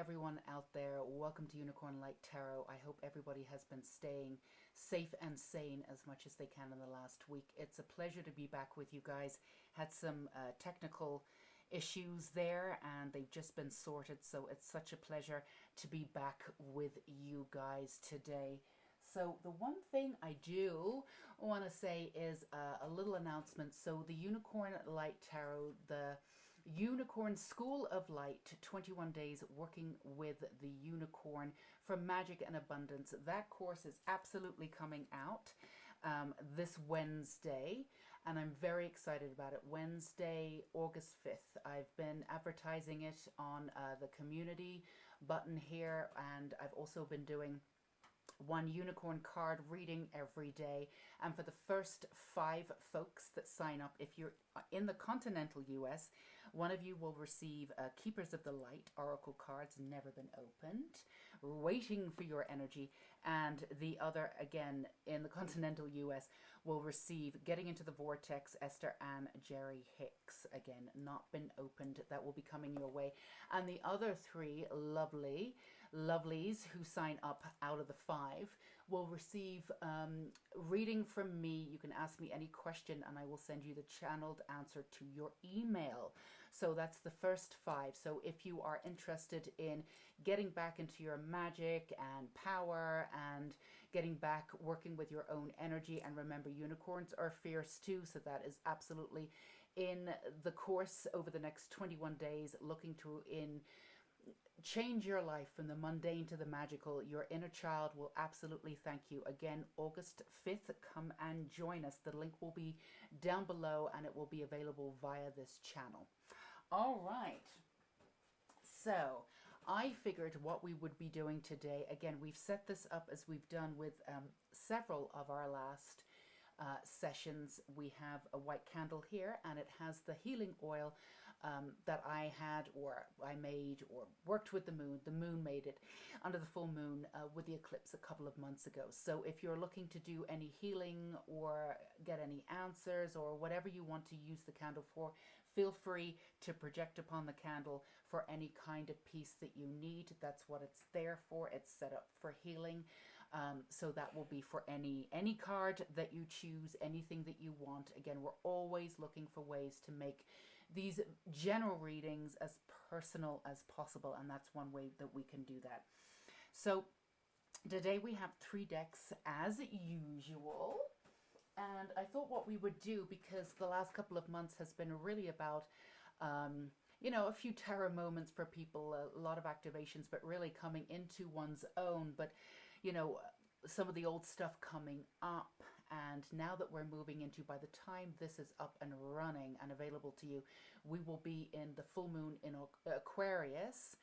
everyone out there. Welcome to Unicorn Light Tarot. I hope everybody has been staying safe and sane as much as they can in the last week. It's a pleasure to be back with you guys. Had some technical issues there and they've just been sorted, so it's such a pleasure to be back with you guys today. So the one thing I do want to say is a little announcement. So the Unicorn Light Tarot, the Unicorn School of Light, 21 days working with the unicorn for magic and abundance. That course is absolutely coming out this Wednesday, and I'm very excited about it. Wednesday, August 5th. I've been advertising it on the community button here, and I've also been doing one unicorn card reading every day. And for the first 5 folks that sign up, if you're in the continental US, one of you will receive Keepers of the Light Oracle cards, never been opened, waiting for your energy. And the other, again, in the continental US, will receive Getting into the Vortex, Esther and Jerry Hicks, again, not been opened. That will be coming your way. And the other 3 lovelies who sign up out of the 5 will receive reading from me. You can ask me any question and I will send you the channeled answer to your email. So that's the first 5. So if you are interested in getting back into your magic and power and getting back working with your own energy, and remember, unicorns are fierce too, so that is absolutely in the course over the next 21 days, looking to change your life from the mundane to the magical. Your inner child will absolutely thank you. Again, August 5th, come and join us. The link will be down below and it will be available via this channel. All right. So I figured what we would be doing today, again, we've set this up as we've done with several of our last sessions. We have a white candle here and it has the healing oil that I had, or I made, or worked with the moon. The moon made it under the full moon with the eclipse a couple of months ago. So if you're looking to do any healing or get any answers or whatever you want to use the candle for, feel free to project upon the candle for any kind of piece that you need. That's what it's there for. It's set up for healing. So that will be for any card that you choose, anything that you want. Again, we're always looking for ways to make these general readings as personal as possible, and that's one way that we can do that. So today we have 3 decks as usual, and I thought what we would do, because the last couple of months has been really about you know, a few tarot moments for people, a lot of activations, but really coming into one's own. But, you know, some of the old stuff coming up, and now that we're moving into, by the time this is up and running and available to you, we will be in the full moon in Aquarius,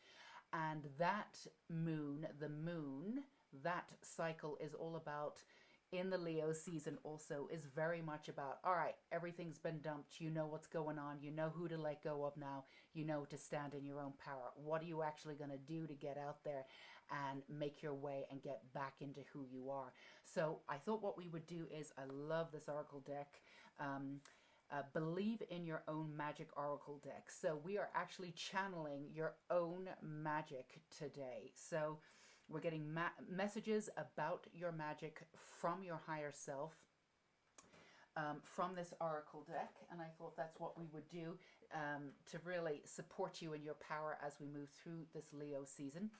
and that moon, the moon, that cycle is all about, in the Leo season also, is very much about, all right, everything's been dumped, you know what's going on, you know who to let go of now, you know to stand in your own power. What are you actually going to do to get out there and make your way and get back into who you are? So I thought what we would do is, I love this oracle deck, Believe in Your Own Magic Oracle deck. So we are actually channeling your own magic today. So we're getting messages about your magic from your higher self from this oracle deck, and I thought that's what we would do to really support you in your power as we move through this Leo season.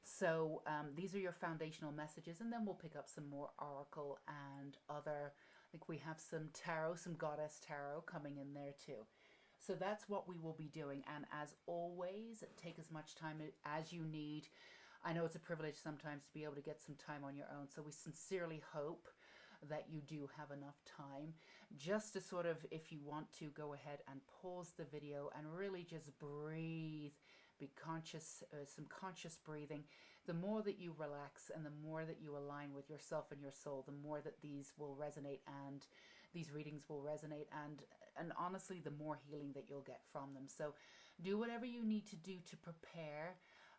So these are your foundational messages, and then we'll pick up some more oracle and other, I think we have some tarot, some goddess tarot coming in there too. So that's what we will be doing, and as always, take as much time as you need. I know it's a privilege sometimes to be able to get some time on your own, so we sincerely hope that you do have enough time just to sort of, if you want to, go ahead and pause the video and really just breathe, be conscious, some conscious breathing. The more that you relax and the more that you align with yourself and your soul, the more that these will resonate, and these readings will resonate, and honestly, the more healing that you'll get from them. So do whatever you need to do to prepare.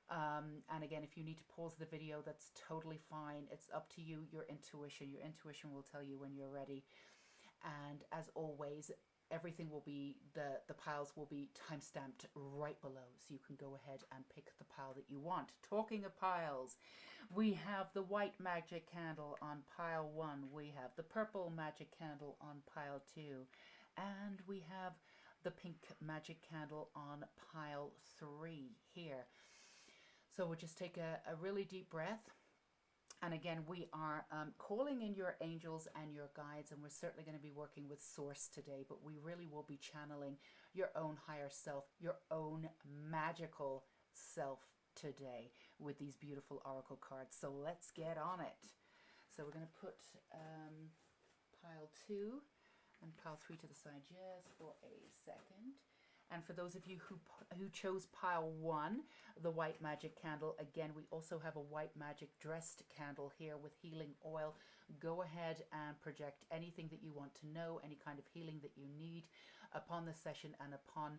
And again, if you need to pause the video, that's totally fine. It's up to you, your intuition. Your intuition will tell you when you're ready. And as always, everything will be, the piles will be time-stamped right below, so you can go ahead and pick the pile that you want. Talking of piles, we have the white magic candle on pile 1, we have the purple magic candle on pile 2, and we have the pink magic candle on pile 3 here. So we'll just take a really deep breath. And again, we are calling in your angels and your guides, and we're certainly going to be working with Source today, but we really will be channeling your own higher self, your own magical self today with these beautiful oracle cards. So let's get on it. So we're going to put pile 2 and pile 3 to the side just for a second. And for those of you who chose pile 1, the white magic candle, again, we also have a white magic dressed candle here with healing oil. Go ahead and project anything that you want to know, any kind of healing that you need upon the session and upon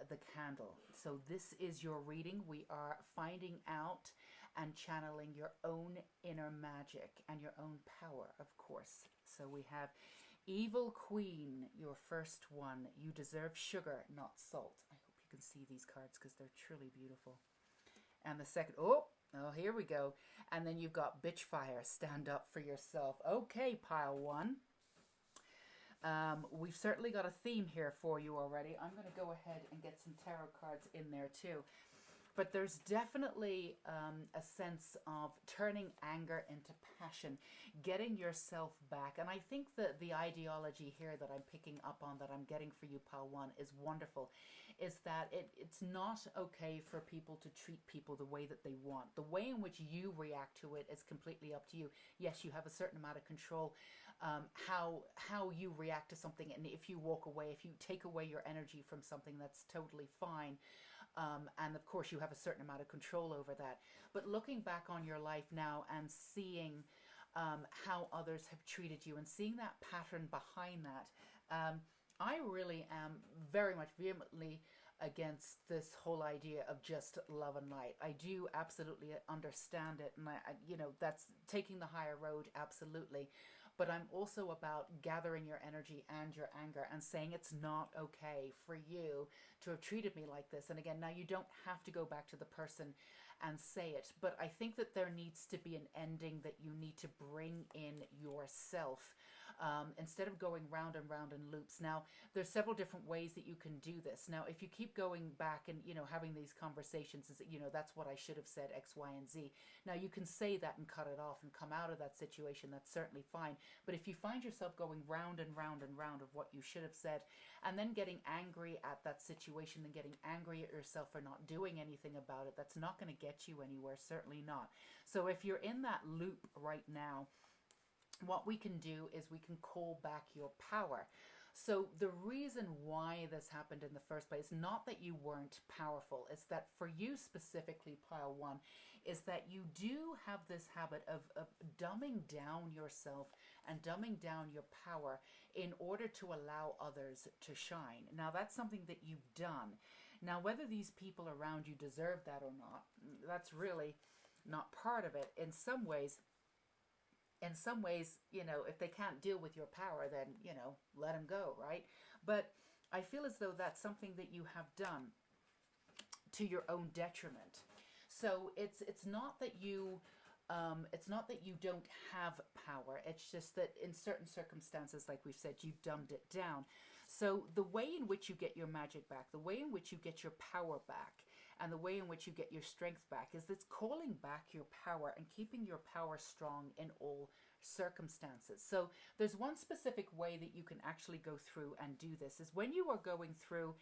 the candle. So this is your reading. We are finding out and channeling your own inner magic and your own power, of course. So we have Evil Queen, your first one. You deserve sugar, not salt. I hope you can see these cards because they're truly beautiful. And the second, oh, here we go. And then you've got Bitchfire, stand up for yourself. Okay, pile 1. We've certainly got a theme here for you already. I'm going to go ahead and get some tarot cards in there too. But there's definitely a sense of turning anger into passion, getting yourself back. And I think that the ideology here that I'm picking up on, that I'm getting for you, pile 1, is wonderful, is that it's not okay for people to treat people the way that they want. The way in which you react to it is completely up to you. Yes, you have a certain amount of control, how you react to something. And if you walk away, if you take away your energy from something, that's totally fine. And of course you have a certain amount of control over that. But looking back on your life now and seeing how others have treated you and seeing that pattern behind that, I really am very much vehemently against this whole idea of just love and light. I do absolutely understand it, and you know, that's taking the higher road, absolutely. But I'm also about gathering your energy and your anger and saying it's not okay for you to have treated me like this. And again, now you don't have to go back to the person and say it, but I think that there needs to be an ending, that you need to bring in yourself instead of going round and round in loops. Now, there's several different ways that you can do this. Now, if you keep going back and, you know, having these conversations, is that, you know, that's what I should have said, X, Y, and Z. Now, you can say that and cut it off and come out of that situation. That's certainly fine. But if you find yourself going round and round and round of what you should have said, and then getting angry at that situation and getting angry at yourself for not doing anything about it, that's not going to get you anywhere, certainly not. So if you're in that loop right now, what we can do is we can call back your power. So the reason why this happened in the first place, not that you weren't powerful, it's that for you specifically, pile 1, is that you do have this habit of dumbing down yourself and dumbing down your power in order to allow others to shine. Now, that's something that you've done. Now, whether these people around you deserve that or not, that's really not part of it. In some ways, you know, if they can't deal with your power, then, you know, let them go, right? But I feel as though that's something that you have done to your own detriment. So it's not that you don't have power. It's just that in certain circumstances, like we've said, you've dumbed it down. So the way in which you get your magic back, the way in which you get your power back, and the way in which you get your strength back is this calling back your power and keeping your power strong in all circumstances. So there's one specific way that you can actually go through and do this, is when you are going through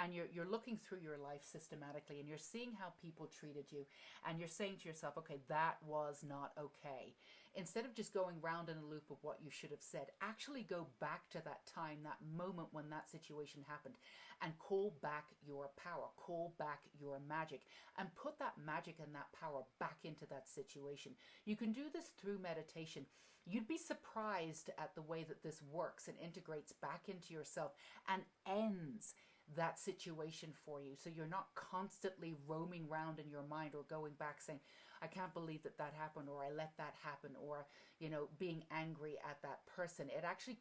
and you're looking through your life systematically and you're seeing how people treated you and you're saying to yourself, okay, that was not okay. Instead of just going round in a loop of what you should have said, actually go back to that time, that moment when that situation happened, and call back your power, call back your magic, and put that magic and that power back into that situation. You can do this through meditation. You'd be surprised at the way that this works and integrates back into yourself and ends that situation for you. So you're not constantly roaming around in your mind or going back saying, I can't believe that that happened, or I let that happen, or, being angry at that person. It actually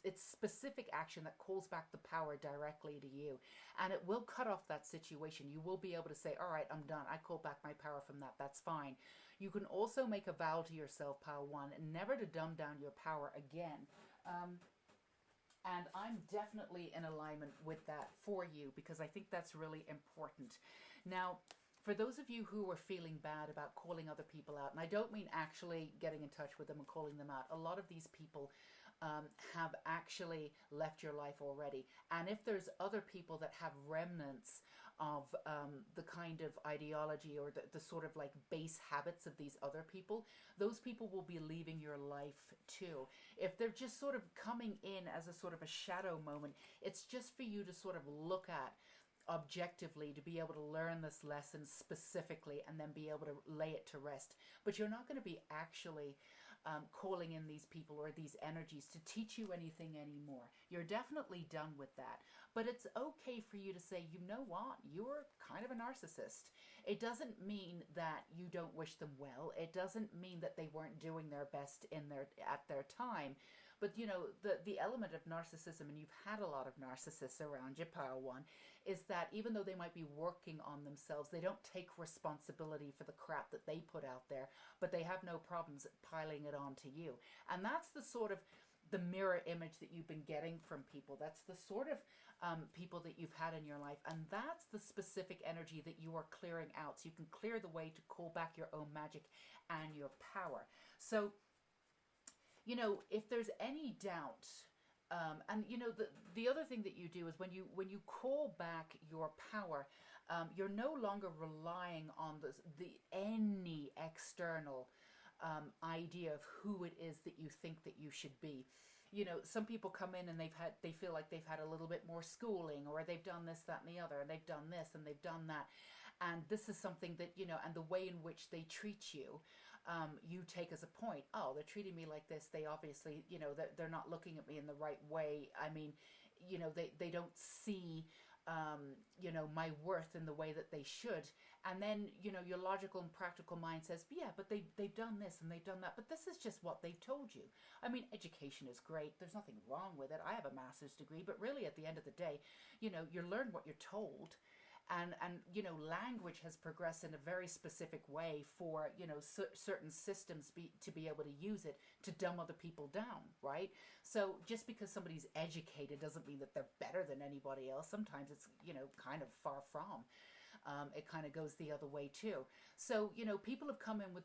it's specific action that calls back the power directly to you. And it will cut off that situation. You will be able to say, all right, I'm done. I call back my power from that. That's fine. You can also make a vow to yourself, Power One, never to dumb down your power again. And I'm definitely in alignment with that for you, because I think that's really important. Now, for those of you who are feeling bad about calling other people out, and I don't mean actually getting in touch with them and calling them out. A lot of these people have actually left your life already. And if there's other people that have remnants of the kind of ideology or the sort of like base habits of these other people, those people will be leaving your life too. If they're just sort of coming in as a sort of a shadow moment, it's just for you to sort of look at objectively, to be able to learn this lesson specifically and then be able to lay it to rest. But you're not going to be actually calling in these people or these energies to teach you anything anymore. You're definitely done with that. But it's okay for you to say, you know what, you're kind of a narcissist. It doesn't mean that you don't wish them well. It doesn't mean that they weren't doing their best at their time. But the element of narcissism, and you've had a lot of narcissists around you, Power One, is that even though they might be working on themselves, they don't take responsibility for the crap that they put out there, but they have no problems piling it onto you. And that's the sort of the mirror image that you've been getting from people. That's the sort of people that you've had in your life. And that's the specific energy that you are clearing out. So you can clear the way to call back your own magic and your power. So, if there's any doubt, and the other thing that you do is when you call back your power, you're no longer relying on any external idea of who it is that you think that you should be. Some people come in and they feel like they've had a little bit more schooling, or they've done this, that, and the other, and they've done this and they've done that. And this is something that, and the way in which they treat you, you take as a point. Oh, they're treating me like this. They obviously, they're not looking at me in the right way. I mean, they don't see, my worth in the way that they should. And then, your logical and practical mind says, yeah, but they've done this and they've done that. But this is just what they've told you. I mean, education is great. There's nothing wrong with it. I have a master's degree, but really at the end of the day, you learn what you're told. And language has progressed in a very specific way for, certain systems to be able to use it to dumb other people down, right? So just because somebody's educated doesn't mean that they're better than anybody else. Sometimes it's, kind of far from. It kind of goes the other way too. So, people have come in with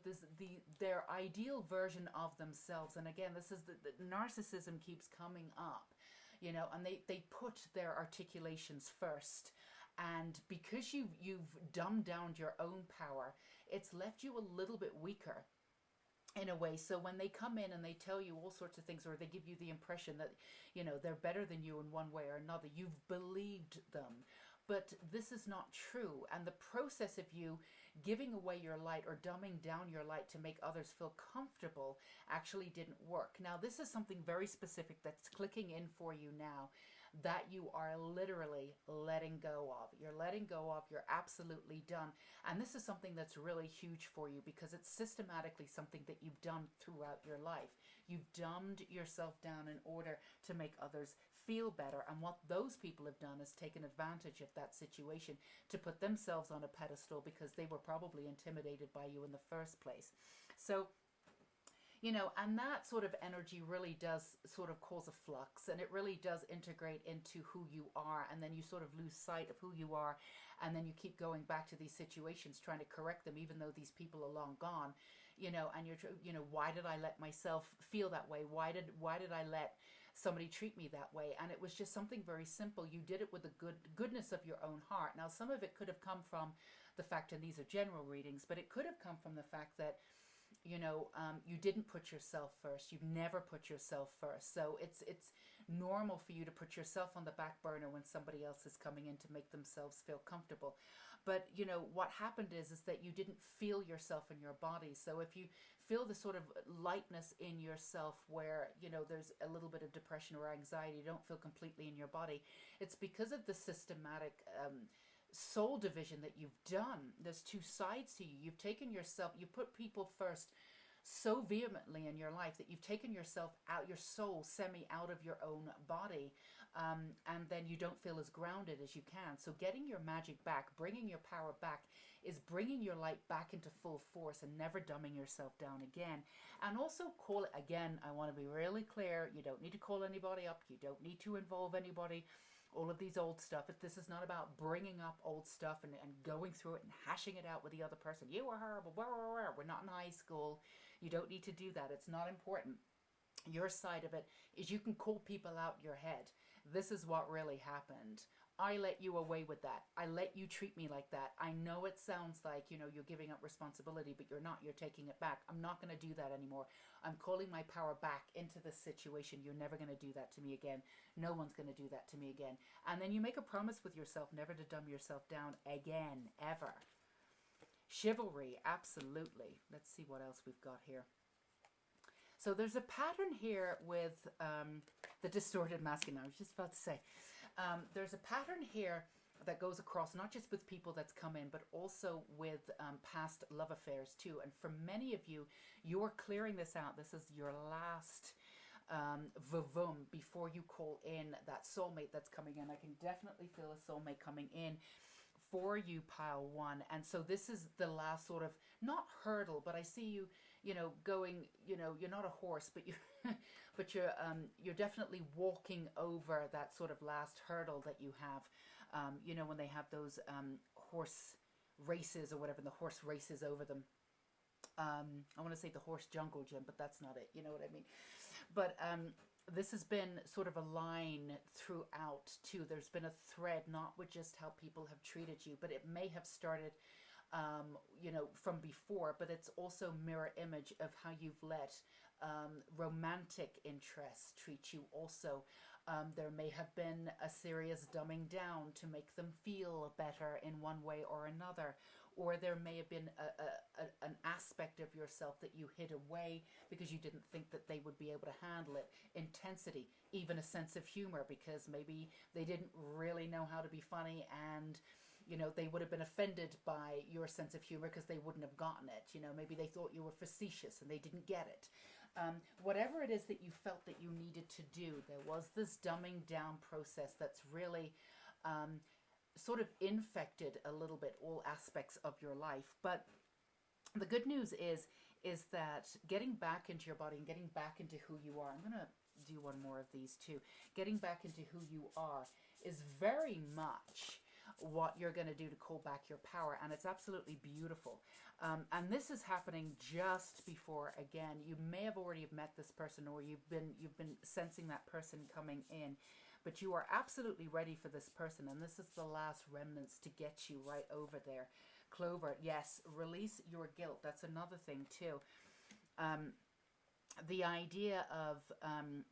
their ideal version of themselves. And again, this is the narcissism keeps coming up, and they put their articulations first. And because you've dumbed down your own power, it's left you a little bit weaker in a way. So when they come in and they tell you all sorts of things, or they give you the impression that, they're better than you in one way or another, you've believed them. But this is not true. And the process of you giving away your light or dumbing down your light to make others feel comfortable actually didn't work. Now, this is something very specific that's clicking in for you now, that you are literally letting go of. You're letting go of. You're absolutely done. And this is something that's really huge for you, because it's systematically something that you've done throughout your life. You've dumbed yourself down in order to make others feel better. And what those people have done is taken advantage of that situation to put themselves on a pedestal, because they were probably intimidated by you in the first place. So, and that sort of energy really does sort of cause a flux, and it really does integrate into who you are. And then you sort of lose sight of who you are. And then you keep going back to these situations, trying to correct them, even though these people are long gone, and you're, why did I let myself feel that way? Why did I let somebody treat me that way? And it was just something very simple. You did it with the goodness of your own heart. Now, some of it could have come from the fact, and these are general readings, but it could have come from the fact that, you didn't put yourself first. You've never put yourself first. So it's normal for you to put yourself on the back burner when somebody else is coming in to make themselves feel comfortable. But, you know, what happened is that you didn't feel yourself in your body. So if you feel the sort of lightness in yourself where, you know, there's a little bit of depression or anxiety, you don't feel completely in your body, it's because of the systematic soul division that you've done. There's two sides to you. You've taken yourself, you put people first so vehemently in your life that you've taken yourself out, your soul semi out of your own body, and then you don't feel as grounded as you can. So getting your magic back, bringing your power back, is bringing your light back into full force and never dumbing yourself down again. And also call it, again, I want to be really clear, you don't need to call anybody up, you don't need to involve anybody. All of these old stuff. This is not about bringing up old stuff and going through it and hashing it out with the other person. You were horrible. Blah, blah, blah. We're not in high school. You don't need to do that. It's not important. Your side of it is you can call people out your head. This is what really happened. I let you away with that. I let you treat me like that. I know it sounds like, you know, you're giving up responsibility, but you're not. You're taking it back. I'm not going to do that anymore. I'm calling my power back into this situation. You're never going to do that to me again. No one's going to do that to me again. And then you make a promise with yourself never to dumb yourself down again, ever. Chivalry, absolutely. Let's see what else we've got here. So there's a pattern here with the distorted masculine. I was just about to say, there's a pattern here that goes across not just with people that's come in, but also with past love affairs too. And for many of you, you're clearing this out. This is your last vavum before you call in that soulmate that's coming in. I can definitely feel a soulmate coming in for you, pile one. And so this is the last sort of, not hurdle, but I see you, you know, going, you know, you're not a horse, but you but you're definitely walking over that sort of last hurdle that you have. You know, when they have those horse races or whatever, the horse races over them. I want to say the horse jungle gym, but that's not it. You know what I mean? But this has been sort of a line throughout too. There's been a thread, not with just how people have treated you, but it may have started, you know, from before, but it's also mirror image of how you've let romantic interests treat you also. There may have been a serious dumbing down to make them feel better in one way or another. Or there may have been an aspect of yourself that you hid away because you didn't think that they would be able to handle it. Intensity, even a sense of humor, because maybe they didn't really know how to be funny, and you know, they would have been offended by your sense of humor because they wouldn't have gotten it. You know, maybe they thought you were facetious and they didn't get it. Whatever it is that you felt that you needed to do, there was this dumbing down process that's really sort of infected a little bit all aspects of your life. But the good news is that getting back into your body and getting back into who you are, I'm going to do one more of these too. Getting back into who you are is very much what you're going to do to call back your power, and it's absolutely beautiful. And this is happening just before, again, you may have already met this person, or you've been sensing that person coming in, but you are absolutely ready for this person, and this is the last remnants to get you right over there. Clover, yes, release your guilt. That's another thing too. The idea of,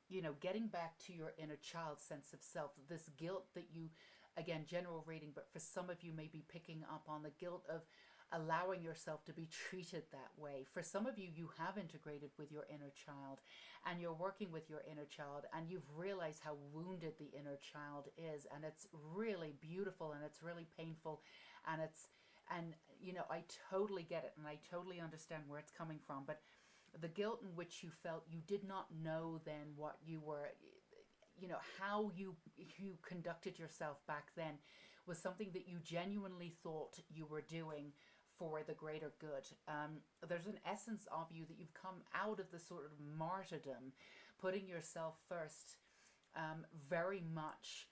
you know, getting back to your inner child sense of self, this guilt that you, again, general reading, but for some of you may be picking up on the guilt of allowing yourself to be treated that way. For some of you, you have integrated with your inner child and you're working with your inner child, and you've realized how wounded the inner child is, and it's really beautiful and it's really painful, and you know, I totally get it and I totally understand where it's coming from. But the guilt in which you felt you did not know then what you were, you know, how you conducted yourself back then was something that you genuinely thought you were doing for the greater good. There's an essence of you that you've come out of the sort of martyrdom, putting yourself first, very much,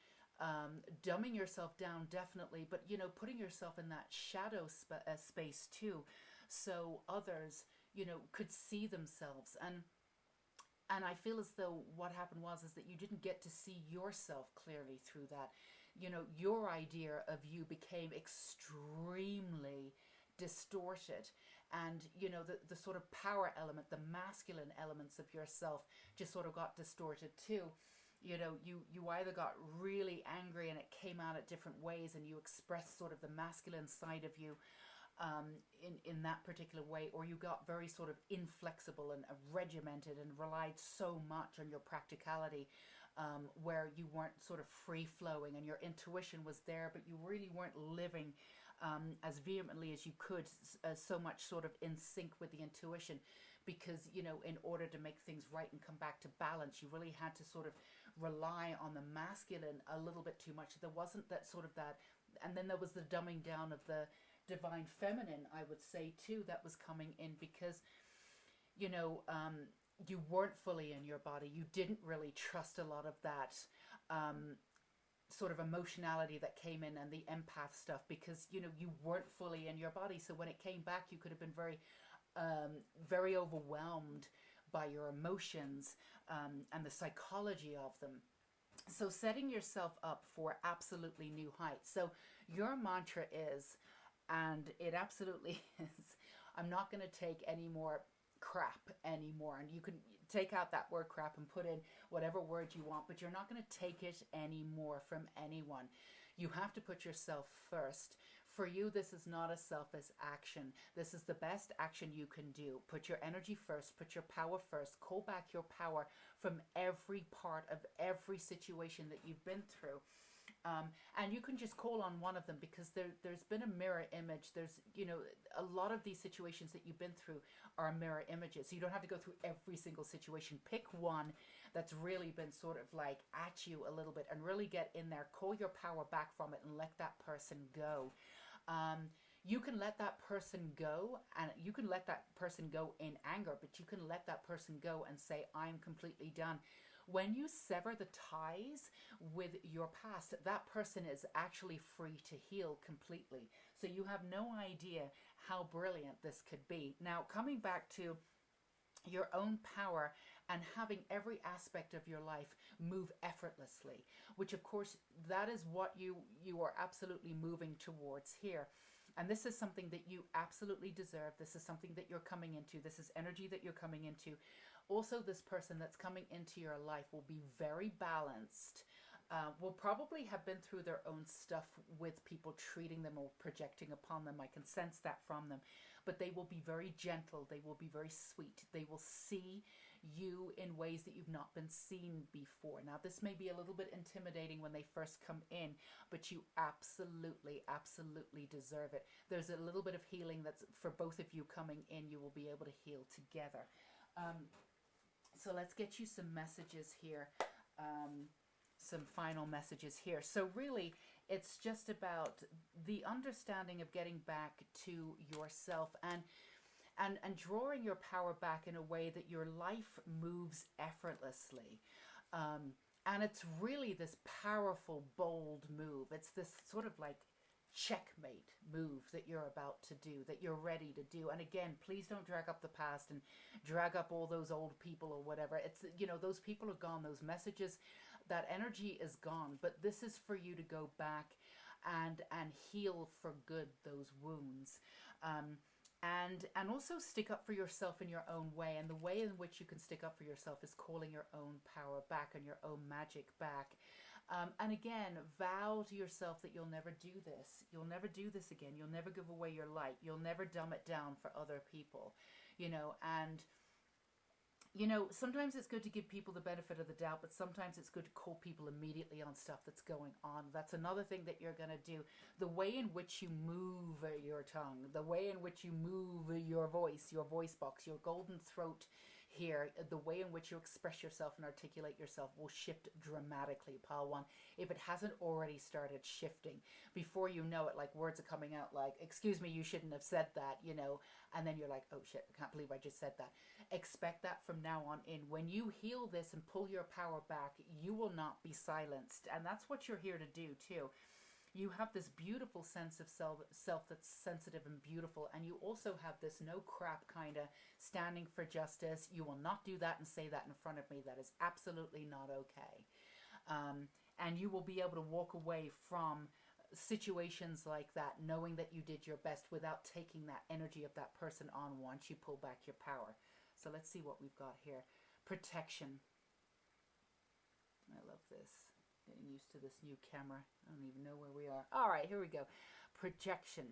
dumbing yourself down, definitely, but, you know, putting yourself in that shadow space too, so others, you know, could see themselves. And I feel as though what happened is that you didn't get to see yourself clearly through that. You know, your idea of you became extremely distorted, and you know, the sort of power element, the masculine elements of yourself just sort of got distorted too. You know, you either got really angry and it came out at different ways, and you expressed sort of the masculine side of you in that particular way, or you got very sort of inflexible and regimented and relied so much on your practicality, where you weren't sort of free flowing and your intuition was there, but you really weren't living as vehemently as you could, so much sort of in sync with the intuition, because, you know, in order to make things right and come back to balance, you really had to sort of rely on the masculine a little bit too much. There wasn't that sort of that, and then there was the dumbing down of the divine feminine, I would say too, that was coming in, because, you know, you weren't fully in your body. You didn't really trust a lot of that sort of emotionality that came in, and the empath stuff, because, you know, you weren't fully in your body. So when it came back, you could have been very overwhelmed by your emotions, and the psychology of them. So setting yourself up for absolutely new heights. So your mantra is, and it absolutely is, I'm not going to take any more crap anymore. And you can take out that word crap and put in whatever word you want, but you're not going to take it anymore from anyone. You have to put yourself first. For you, this is not a selfish action. This is the best action you can do. Put your energy first, put your power first, call back your power from every part of every situation that you've been through. And you can just call on one of them, because there's been a mirror image. There's, you know, a lot of these situations that you've been through are mirror images. So you don't have to go through every single situation. Pick one that's really been sort of like at you a little bit, and really get in there, call your power back from it, and let that person go. You can let that person go, and you can let that person go in anger, but you can let that person go and say, I'm completely done. When you sever the ties with your past, that person is actually free to heal completely. So you have no idea how brilliant this could be. Now, coming back to your own power and having every aspect of your life move effortlessly, which of course that is what you are absolutely moving towards here. And this is something that you absolutely deserve. This is something that you're coming into. This is energy that you're coming into. Also, this person that's coming into your life will be very balanced, will probably have been through their own stuff with people treating them or projecting upon them. I can sense that from them. But they will be very gentle. They will be very sweet. They will see you in ways that you've not been seen before. Now, this may be a little bit intimidating when they first come in, but you absolutely, absolutely deserve it. There's a little bit of healing that's for both of you coming in. You will be able to heal together. So let's get you some messages here, some final messages here. So really, it's just about the understanding of getting back to yourself, and drawing your power back in a way that your life moves effortlessly. And it's really this powerful, bold move. It's this sort of like checkmate move that you're about to do, that you're ready to do. And again, please don't drag up the past and drag up all those old people or whatever. It's, you know, those people are gone. Those messages, that energy is gone. But this is for you to go back and heal for good those wounds. And also stick up for yourself in your own way. And the way in which you can stick up for yourself is calling your own power back and your own magic back. And again, vow to yourself that you'll never do this. You'll never do this again. You'll never give away your light. You'll never dumb it down for other people, you know. And, you know, sometimes it's good to give people the benefit of the doubt, but sometimes it's good to call people immediately on stuff that's going on. That's another thing that you're going to do. The way in which you move your tongue, the way in which you move your voice box, your golden throat here, the way in which you express yourself and articulate yourself will shift dramatically, pile one, if it hasn't already started shifting. Before you know it, like, words are coming out like, excuse me, you shouldn't have said that, you know, and then you're like, oh shit, I can't believe I just said that. Expect that from now on in. When you heal this and pull your power back, you will not be silenced. And that's what you're here to do too. You have this beautiful sense of self that's sensitive and beautiful, and you also have this no crap kind of standing for justice. You will not do that and say that in front of me. That is absolutely not okay. And you will be able to walk away from situations like that knowing that you did your best without taking that energy of that person on once you pull back your power. So let's see what we've got here. Protection. I love this. Getting used to this new camera. I don't even know where we are. All right, here we go. Protection.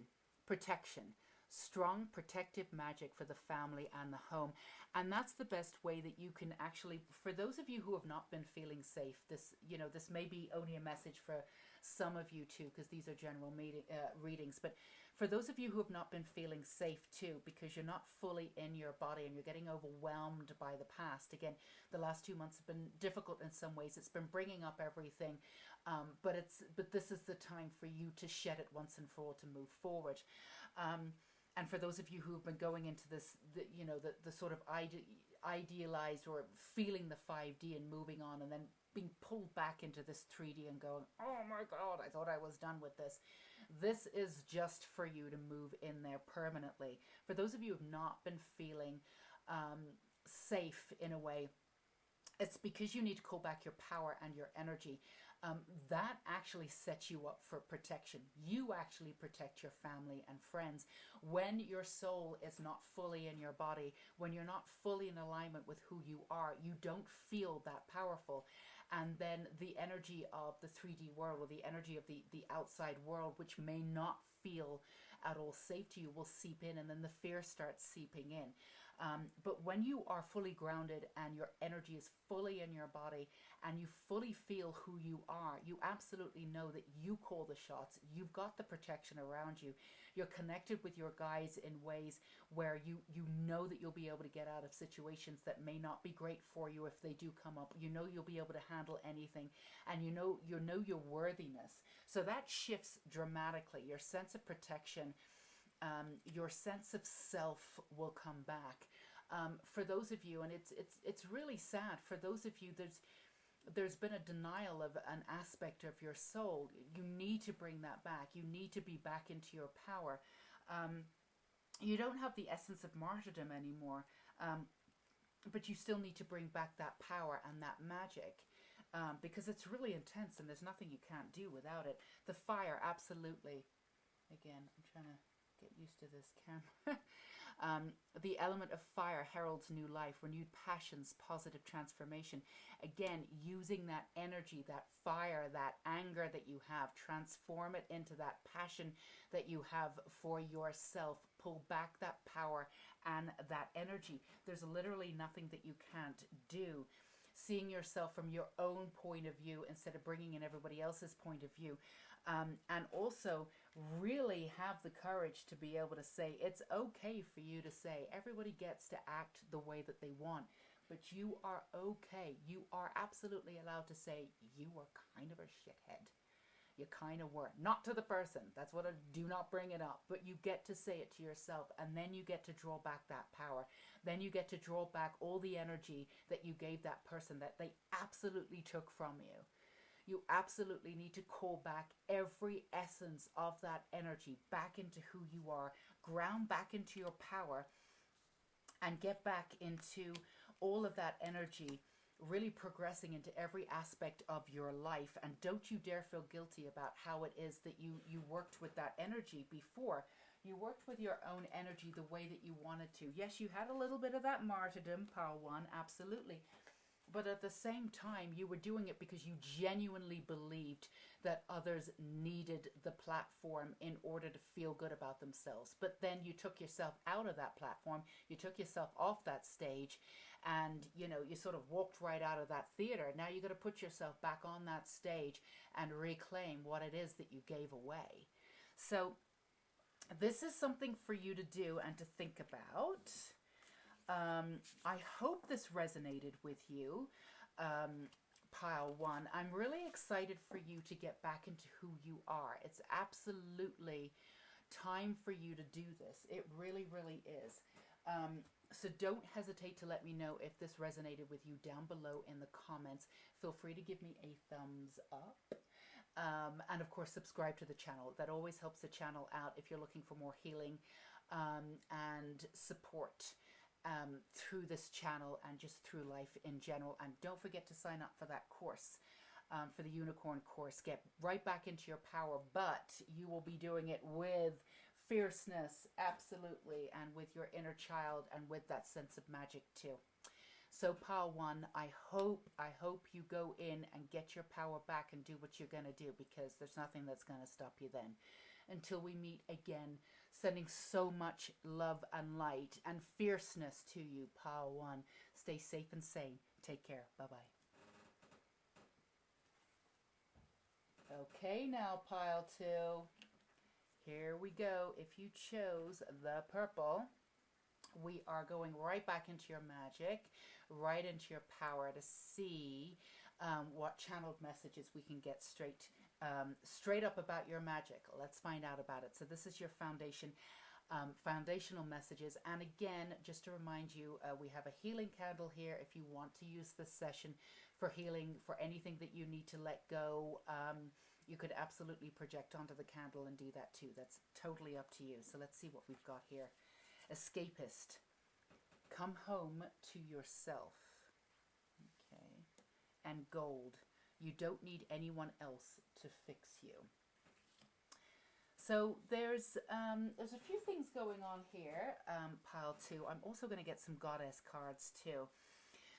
Strong protective magic for the family and the home. And that's the best way that you can actually, for those of you who have not been feeling safe, this, this may be only a message for some of you too, because these are general readings. But for those of you who have not been feeling safe too, because you're not fully in your body and you're getting overwhelmed by the past. Again, the last 2 months have been difficult in some ways. It's been bringing up everything, but this is the time for you to shed it once and for all, to move forward. And for those of you who have been going into this, the sort of idealized or feeling the 5D and moving on, and then being pulled back into this 3D and going, oh my God, I thought I was done with this. This is just for you to move in there permanently. For those of you who have not been feeling safe in a way, it's because you need to call back your power and your energy. That actually sets you up for protection. You actually protect your family and friends. When your soul is not fully in your body, when you're not fully in alignment with who you are, you don't feel that powerful. And then the energy of the 3D world, or the energy of the outside world, which may not feel at all safe to you, will seep in, and then the fear starts seeping in. But when you are fully grounded and your energy is fully in your body and you fully feel who you are, you absolutely know that you call the shots. You've got the protection around you. You're connected with your guides in ways where you know that you'll be able to get out of situations that may not be great for you if they do come up. You know you'll be able to handle anything, and you know your worthiness. So that shifts dramatically. Your sense of protection, your sense of self will come back. For those of you, and it's really sad, for those of you, there's been a denial of an aspect of your soul. You need to bring that back. You need to be back into your power. You don't have the essence of martyrdom anymore, but you still need to bring back that power and that magic. Because it's really intense and there's nothing you can't do without it. The fire, absolutely. Again, I'm trying to get used to this camera. The element of fire heralds new life, renewed passions, positive transformation. Again, using that energy, that fire, that anger that you have, transform it into that passion that you have for yourself. Pull back that power and that energy. There's literally nothing that you can't do. Seeing yourself from your own point of view instead of bringing in everybody else's point of view. And also really have the courage to be able to say, it's okay for you to say, everybody gets to act the way that they want, but you are okay. You are absolutely allowed to say, you were kind of a shithead. You kind of were. Not to the person. That's what I do not bring it up. But you get to say it to yourself, and then you get to draw back that power. Then you get to draw back all the energy that you gave that person that they absolutely took from you. You absolutely need to call back every essence of that energy back into who you are, ground back into your power, and get back into all of that energy, really progressing into every aspect of your life. And don't you dare feel guilty about how it is that you worked with that energy before. You worked with your own energy the way that you wanted to. Yes, you had a little bit of that martyrdom, Pile 1, absolutely. But at the same time, you were doing it because you genuinely believed that others needed the platform in order to feel good about themselves. But then you took yourself out of that platform. You took yourself off that stage, and, you sort of walked right out of that theater. Now you got to put yourself back on that stage and reclaim what it is that you gave away. So this is something for you to do and to think about. I hope this resonated with you, Pile 1. I'm really excited for you to get back into who you are. It's absolutely time for you to do this. It really, really is. So don't hesitate to let me know if this resonated with you down below in the comments. Feel free to give me a thumbs up. And of course, subscribe to the channel. That always helps the channel out if you're looking for more healing and support through this channel and just through life in general. And don't forget to sign up for that course, for the unicorn course. Get right back into your power, but you will be doing it with fierceness, absolutely, and with your inner child and with that sense of magic too. So pile one, I hope you go in and get your power back and do what you're going to do, because there's nothing that's going to stop you then. Until we meet again, sending so much love and light and fierceness to you, pile one. Stay safe and sane. Take care. Bye-bye. Okay, now pile two. Here we go. If you chose the purple, we are going right back into your magic, right into your power to see what channeled messages we can get straight up about your magic. Let's find out about it. So this is your foundational messages. And again, just to remind you, we have a healing candle here if you want to use this session for healing, for anything that you need to let go. You could absolutely project onto the candle and do that too. That's totally up to you. So let's see what we've got here. Escapist, come home to yourself. Okay. And gold, you don't need anyone else to fix you. So there's a few things going on here, pile two. I'm also going to get some goddess cards too.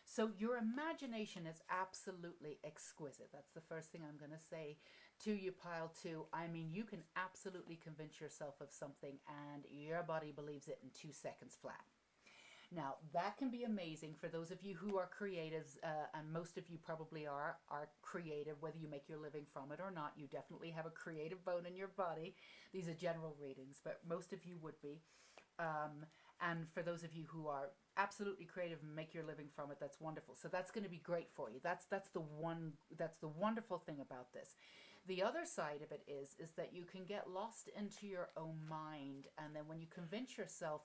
So your imagination is absolutely exquisite. That's the first thing I'm going to say to you, pile two. I mean, you can absolutely convince yourself of something and your body believes it in 2 seconds flat. Now, that can be amazing for those of you who are creatives, and most of you probably are creative, whether you make your living from it or not. You definitely have a creative bone in your body. These are general readings, but most of you would be. And for those of you who are absolutely creative and make your living from it, that's wonderful. So that's going to be great for you. That's the wonderful thing about this. The other side of it is that you can get lost into your own mind, and then when you convince yourself,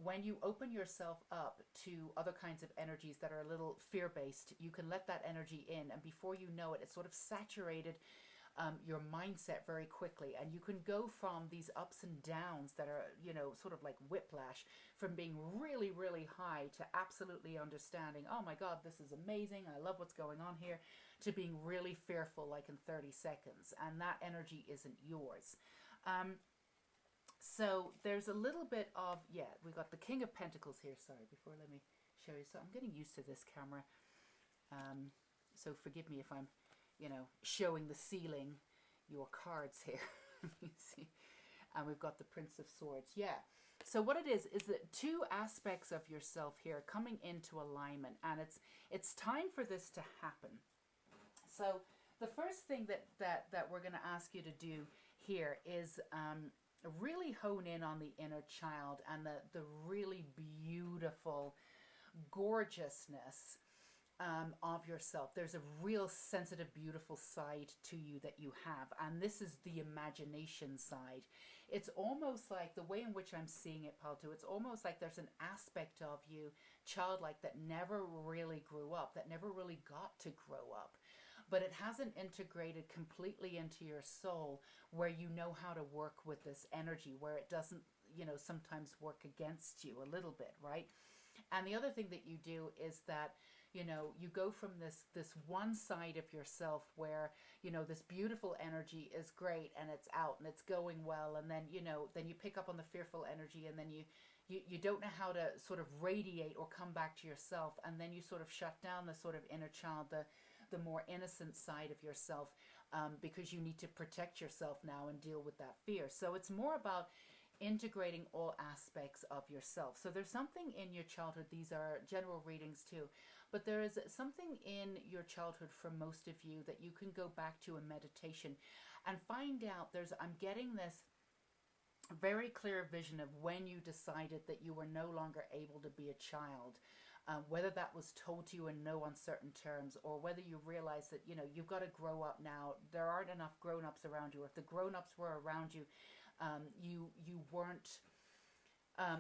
when you open yourself up to other kinds of energies that are a little fear-based, you can let that energy in, and before you know it, it's sort of saturated your mindset very quickly, and you can go from these ups and downs that are, you know, sort of like whiplash, from being really, really high to absolutely understanding, oh my God, this is amazing, I love what's going on here, to being really fearful like in 30 seconds, and that energy isn't yours. So there's a little bit of, yeah, we've got the King of Pentacles here. Sorry, before, let me show you. So I'm getting used to this camera. So forgive me if I'm, you know, showing the ceiling your cards here. You see. And we've got the Prince of Swords. Yeah. So what it is that 2 aspects of yourself here coming into alignment, and it's time for this to happen. So the first thing that we're going to ask you to do here is really hone in on the inner child and the really beautiful gorgeousness of yourself. There's a real sensitive, beautiful side to you that you have, and this is the imagination side. It's almost like, the way in which I'm seeing it, Palto, it's almost like there's an aspect of you, childlike, that never really grew up, that never really got to grow up. But it hasn't integrated completely into your soul, where you know how to work with this energy, where it doesn't, you know, sometimes work against you a little bit, right? And the other thing that you do is that, you know, you go from this one side of yourself where, you know, this beautiful energy is great and it's out and it's going well, and then, you know, then you pick up on the fearful energy, and then you don't know how to sort of radiate or come back to yourself, and then you sort of shut down the sort of inner child, the more innocent side of yourself, because you need to protect yourself now and deal with that fear. So it's more about integrating all aspects of yourself. So there's something in your childhood, these are general readings too, but there is something in your childhood for most of you that you can go back to in meditation and find out. I'm getting this very clear vision of when you decided that you were no longer able to be a child. Whether that was told to you in no uncertain terms, or whether you realize that, you know, you've got to grow up now. There aren't enough grown-ups around you. If the grown-ups were around you, you weren't,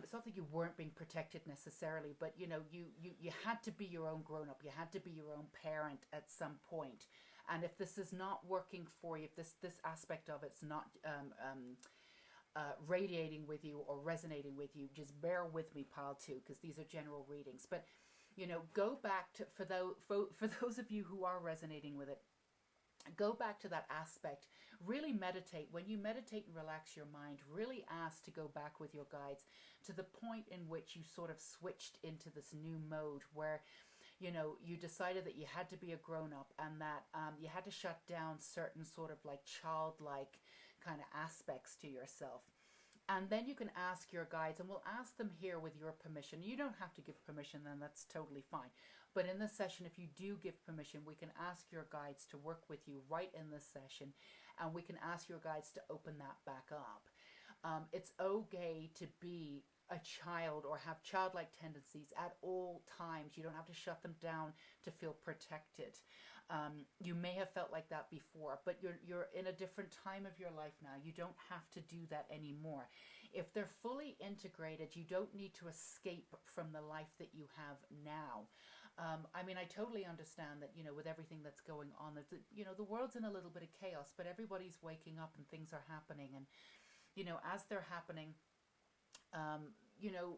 it's not that you weren't being protected necessarily, but, you know, you had to be your own grown-up. You had to be your own parent at some point. And if this is not working for you, if this aspect of it's not radiating with you or resonating with you, just bear with me, pile two, because these are general readings. But, you know, go back to, for those of you who are resonating with it, go back to that aspect. Really meditate. When you meditate and relax your mind, really ask to go back with your guides to the point in which you sort of switched into this new mode where, you know, you decided that you had to be a grown-up, and that you had to shut down certain sort of like childlike kind of aspects to yourself. And then you can ask your guides, and we'll ask them here with your permission. You don't have to give permission, then that's totally fine. But in this session, if you do give permission, we can ask your guides to work with you right in this session, and we can ask your guides to open that back up. It's okay to be a child or have childlike tendencies at all times. You don't have to shut them down to feel protected. You may have felt like that before, but you're in a different time of your life now. You don't have to do that anymore. If they're fully integrated, you don't need to escape from the life that you have now. I mean, I totally understand that, you know, with everything that's going on, that, you know, the world's in a little bit of chaos, but everybody's waking up and things are happening. And, you know, as they're happening, you know,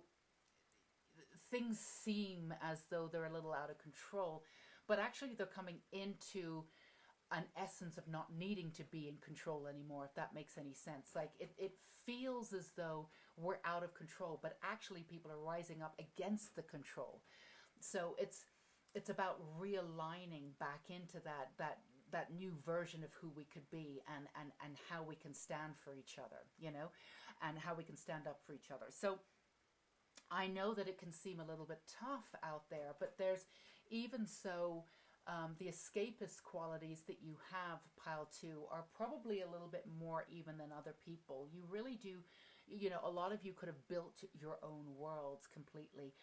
things seem as though they're a little out of control, but actually they're coming into an essence of not needing to be in control anymore, if that makes any sense. Like it feels as though we're out of control, but actually people are rising up against the control. So it's about realigning back into that new version of who we could be, and how we can stand for each other, you know, and how we can stand up for each other. So I know that it can seem a little bit tough out there, but there's even so, the escapist qualities that you have, pile 2, are probably a little bit more even than other people. You really do, you know, a lot of you could have built your own worlds completely.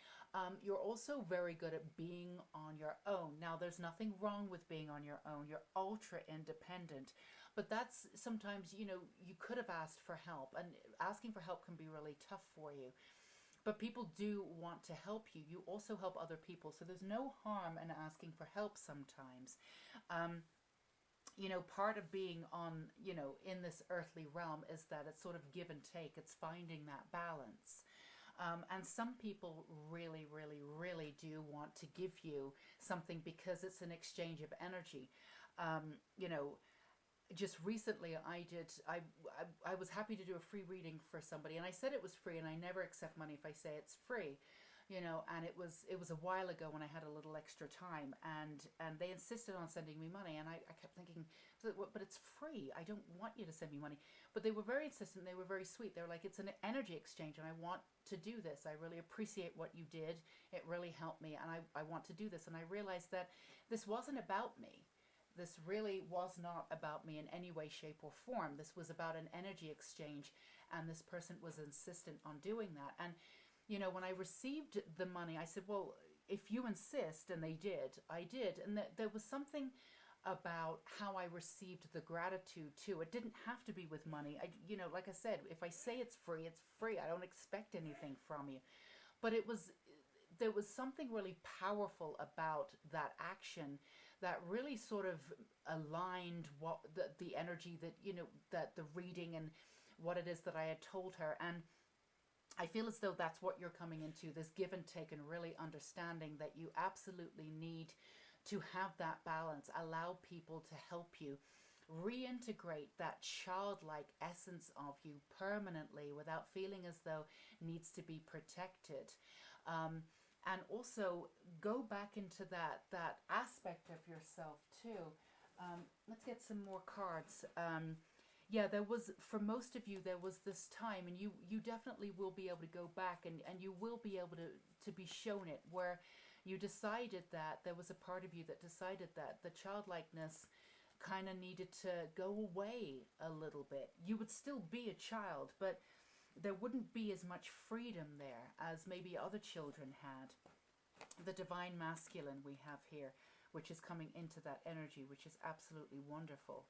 You're also very good at being on your own. Now, there's nothing wrong with being on your own. You're ultra independent. But that's sometimes, you know, you could have asked for help. And asking for help can be really tough for you. But people do want to help you. You also help other people. So there's no harm in asking for help sometimes. You know, part of being on, you know, in this earthly realm is that it's sort of give and take. It's finding that balance. And some people really, really, really do want to give you something because it's an exchange of energy. You know, just recently I was happy to do a free reading for somebody, and I said it was free, and I never accept money if I say it's free, you know, and it was a while ago when I had a little extra time, and they insisted on sending me money, and I kept thinking, but it's free, I don't want you to send me money. But they were very insistent, they were very sweet. They were like, it's an energy exchange, and I want to do this. I really appreciate what you did. It really helped me, and I want to do this. And I realized that this wasn't about me. This really was not about me in any way, shape, or form. This was about an energy exchange, and this person was insistent on doing that. And, you know, when I received the money, I said, well, if you insist, and they did, I did. And there was something about how I received the gratitude too. It didn't have to be with money. You know, like I said, if I say it's free, it's free. I don't expect anything from you. But there was something really powerful about that action that really sort of aligned what the energy that, you know, that the reading and what it is that I had told her. And I feel as though that's what you're coming into, this give and take, and really understanding that you absolutely need to have that balance. Allow people to help you reintegrate that childlike essence of you permanently without feeling as though it needs to be protected. And also go back into that aspect of yourself too. Let's get some more cards. Yeah, there was, for most of you, there was this time, and you definitely will be able to go back, and you will be able to be shown it, where you decided that there was a part of you that decided that the childlikeness kind of needed to go away a little bit. You would still be a child, but there wouldn't be as much freedom there as maybe other children had. The divine masculine we have here, which is coming into that energy, which is absolutely wonderful.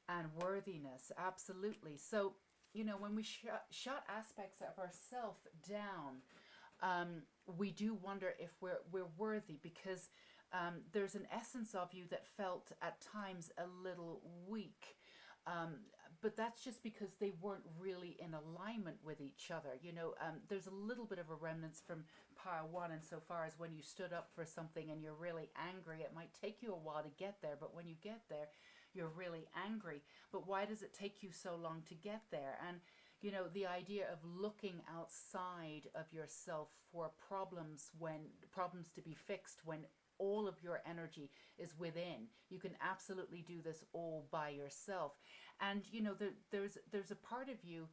And worthiness, absolutely. So, you know, when we shut aspects of ourselves down, we do wonder if we're worthy, because there's an essence of you that felt at times a little weak, but that's just because they weren't really in alignment with each other. You know, there's a little bit of a remnants from Power 1 insofar as when you stood up for something and you're really angry, it might take you a while to get there, but when you get there, you're really angry. But why does it take you so long to get there? And you know, the idea of looking outside of yourself for problems to be fixed when all of your energy is within. You can absolutely do this all by yourself. And you know, there's a part of you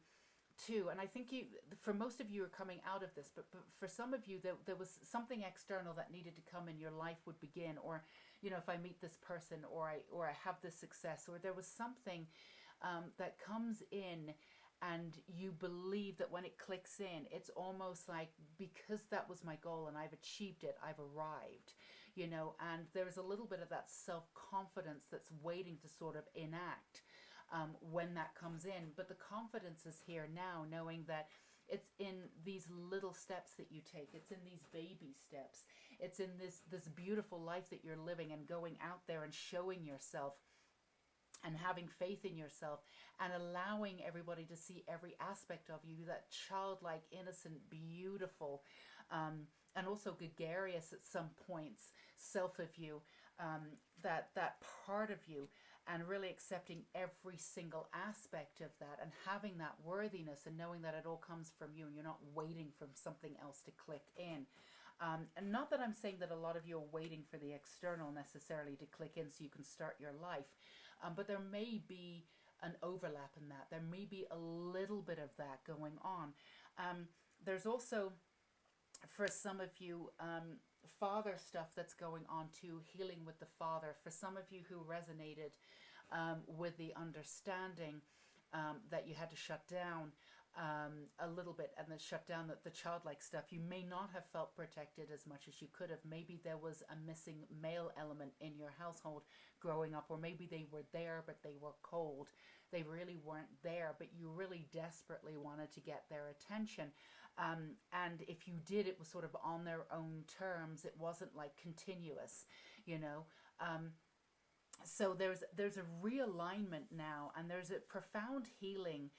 too, and I think for most of you are coming out of this, but for some of you there was something external that needed to come in your life would begin, or you know, if I meet this person, or I have this success, or there was something that comes in, and you believe that when it clicks in, it's almost like, because that was my goal and I've achieved it, I've arrived, you know. And there's a little bit of that self-confidence that's waiting to sort of enact when that comes in. But the confidence is here now, knowing that it's in these little steps that you take. It's in these baby steps. It's in this beautiful life that you're living, and going out there and showing yourself and having faith in yourself, and allowing everybody to see every aspect of you, that childlike, innocent, beautiful, and also gregarious at some points, self of you, that part of you, and really accepting every single aspect of that, and having that worthiness, and knowing that it all comes from you, and you're not waiting for something else to click in. And not that I'm saying that a lot of you are waiting for the external necessarily to click in so you can start your life, but there may be an overlap in that. There may be a little bit of that going on. There's also, for some of you, father stuff that's going on too, healing with the father. For some of you who resonated with the understanding that you had to shut down a little bit, and then shut down the childlike stuff, you may not have felt protected as much as you could have. Maybe there was a missing male element in your household growing up, or maybe they were there but they were cold. They really weren't there, but you really desperately wanted to get their attention. And if you did, it was sort of on their own terms. It wasn't like continuous, you know. So there's a realignment now, and there's a profound healing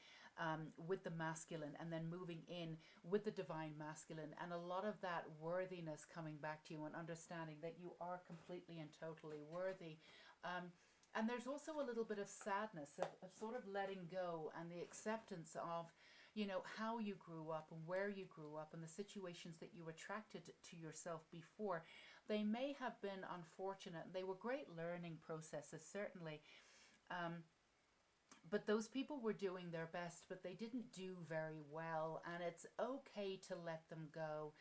with the masculine, and then moving in with the divine masculine, and a lot of that worthiness coming back to you, and understanding that you are completely and totally worthy. And there's also a little bit of sadness of sort of letting go, and the acceptance of, you know, how you grew up and where you grew up, and the situations that you attracted to yourself before. They may have been unfortunate. They were great learning processes, certainly. But those people were doing their best, but they didn't do very well, and it's okay to let them go.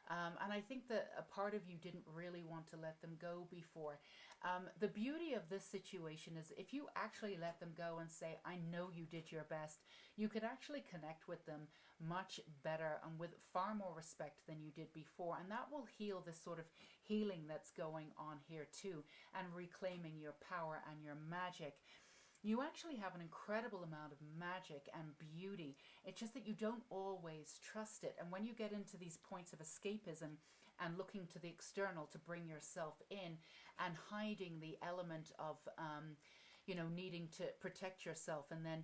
And I think that a part of you didn't really want to let them go before. The beauty of this situation is, if you actually let them go and say, I know you did your best, you could actually connect with them much better and with far more respect than you did before. And that will heal this sort of healing that's going on here too, and reclaiming your power and your magic. You actually have an incredible amount of magic and beauty. It's just that you don't always trust it. And when you get into these points of escapism and looking to the external to bring yourself in, and hiding the element of, you know, needing to protect yourself, and then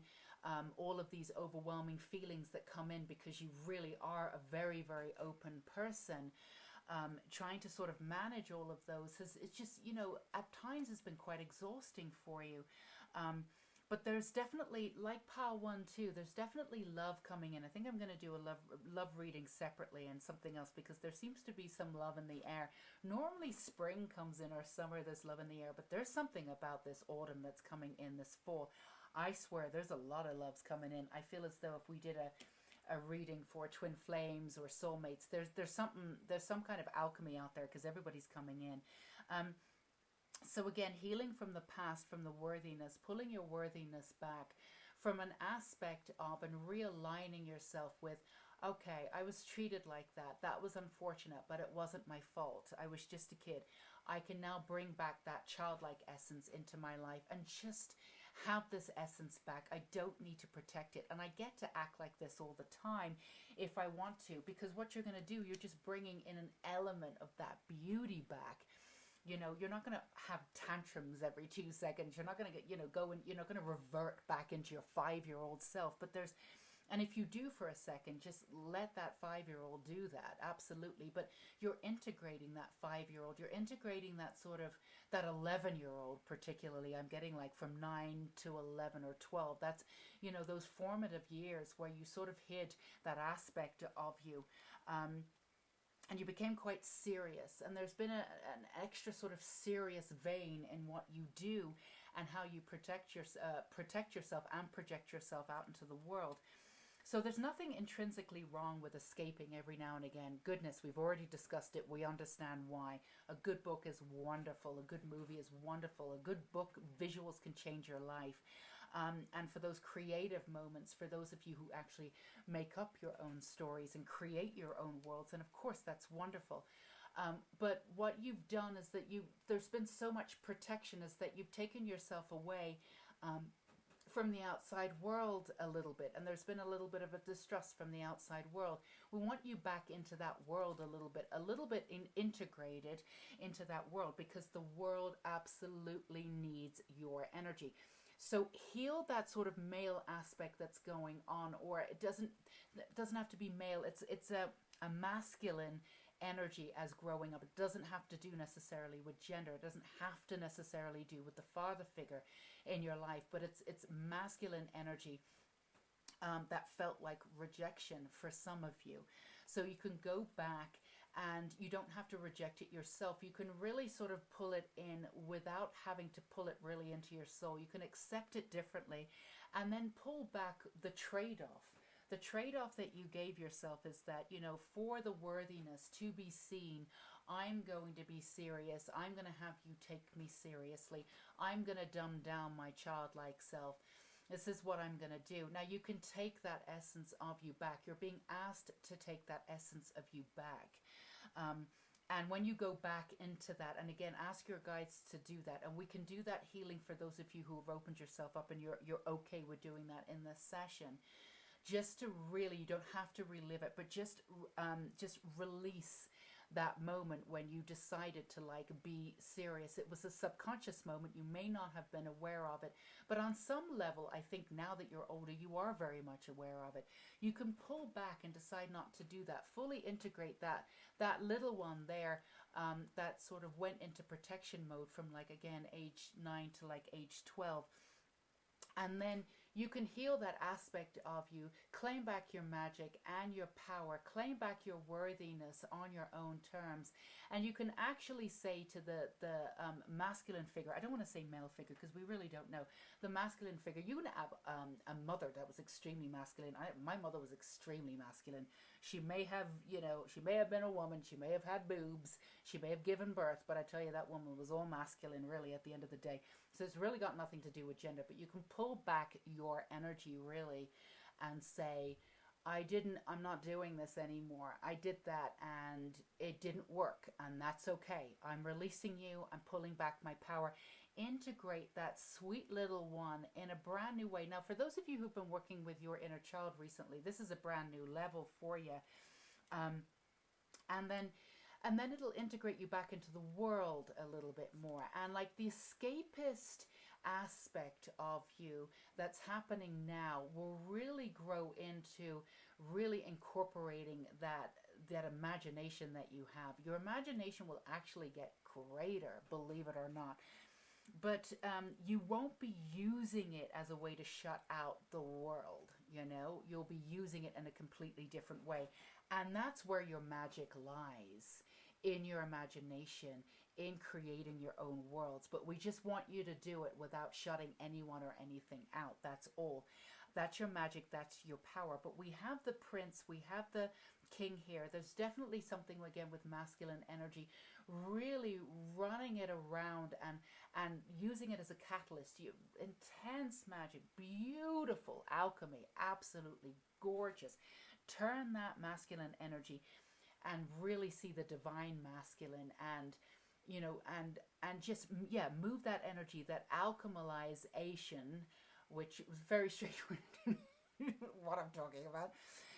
all of these overwhelming feelings that come in because you really are a very, very open person, trying to sort of manage all of those it's just, you know, at times has been quite exhausting for you. But there's definitely, like Pile 1 too, there's definitely love coming in. I think I'm going to do a love reading separately and something else, because there seems to be some love in the air. Normally spring comes in, or summer, there's love in the air, but there's something about this autumn that's coming in, this fall. I swear there's a lot of loves coming in. I feel as though if we did a reading for twin flames or soulmates, there's some kind of alchemy out there, because everybody's coming in. So again, healing from the past, from the worthiness, pulling your worthiness back from an aspect of, and realigning yourself with, okay, I was treated like that. That was unfortunate, but it wasn't my fault. I was just a kid. I can now bring back that childlike essence into my life and just have this essence back. I don't need to protect it. And I get to act like this all the time if I want to, because what you're going to do, you're just bringing in an element of that beauty back you're not going to have tantrums every 2 seconds. You're not going to get, go and you're not going to revert back into your 5-year-old self. But and if you do for a second, just let that 5-year-old do that. Absolutely. But you're integrating that 5-year-old. You're integrating that sort of, that 11-year-old particularly. I'm getting like from 9 to 11 or 12. That's, those formative years where you sort of hid that aspect of you. And you became quite serious. And there's been an extra sort of serious vein in what you do and how you protect yourself and project yourself out into the world. So there's nothing intrinsically wrong with escaping every now and again. Goodness, we've already discussed it. We understand why. A good book is wonderful. A good movie is wonderful. A good book, visuals can change your life. And for those creative moments, for those of you who actually make up your own stories and create your own worlds, and of course that's wonderful. But what you've done is that there's been so much protection, is that you've taken yourself away from the outside world a little bit, and there's been a little bit of a distrust from the outside world. We want you back into that world a little bit integrated into that world, because the world absolutely needs your energy. So heal that sort of male aspect that's going on, or it doesn't have to be male. It's a masculine energy as growing up. It doesn't have to do necessarily with gender. It doesn't have to necessarily do with the father figure in your life, but it's masculine energy that felt like rejection for some of you. So you can go back, and you don't have to reject it yourself. You can really sort of pull it in without having to pull it really into your soul. You can accept it differently and then pull back the trade-off. The trade-off that you gave yourself is that, for the worthiness to be seen, I'm going to be serious. I'm going to have you take me seriously. I'm going to dumb down my childlike self. This is what I'm going to do. Now, you can take that essence of you back. You're being asked to take that essence of you back. And when you go back into that, and again, ask your guides to do that. And we can do that healing for those of you who have opened yourself up and you're okay with doing that in this session. Just to really, you don't have to relive it, but just release that moment when you decided to be serious. It was a subconscious moment. You may not have been aware of it, but on some level, I think now that you're older, you are very much aware of it. You can pull back and decide not to do that. Fully integrate that little one there that sort of went into protection mode from age 9 to age 12. And then you can heal that aspect of you, claim back your magic and your power, claim back your worthiness on your own terms. And you can actually say to the masculine figure, I don't want to say male figure because we really don't know, the masculine figure, you can have a mother that was extremely masculine. My mother was extremely masculine. She may have, she may have been a woman, she may have had boobs, she may have given birth, but I tell you, that woman was all masculine really at the end of the day. So it's really got nothing to do with gender, but you can pull back your energy really and say, I'm not doing this anymore. I did that and it didn't work, and that's okay. I'm releasing you. I'm pulling back my power. Integrate that sweet little one in a brand new way. Now, for those of you who've been working with your inner child recently, this is a brand new level for you. And then it'll integrate you back into the world a little bit more. And the escapist aspect of you that's happening now will really grow into really incorporating that imagination that you have. Your imagination will actually get greater, believe it or not. But you won't be using it as a way to shut out the world, You'll be using it in a completely different way. And that's where your magic lies, in your imagination, in creating your own worlds. But we just want you to do it without shutting anyone or anything out. That's all. That's your magic. That's your power. But we have the prince. We have the king here. There's definitely something, again, with masculine energy, really running it around and using it as a catalyst. Intense magic, beautiful alchemy, absolutely gorgeous. Turn that masculine energy and really see the divine masculine, and just move that energy, that alchemization, which was very straightforward. what I'm talking about.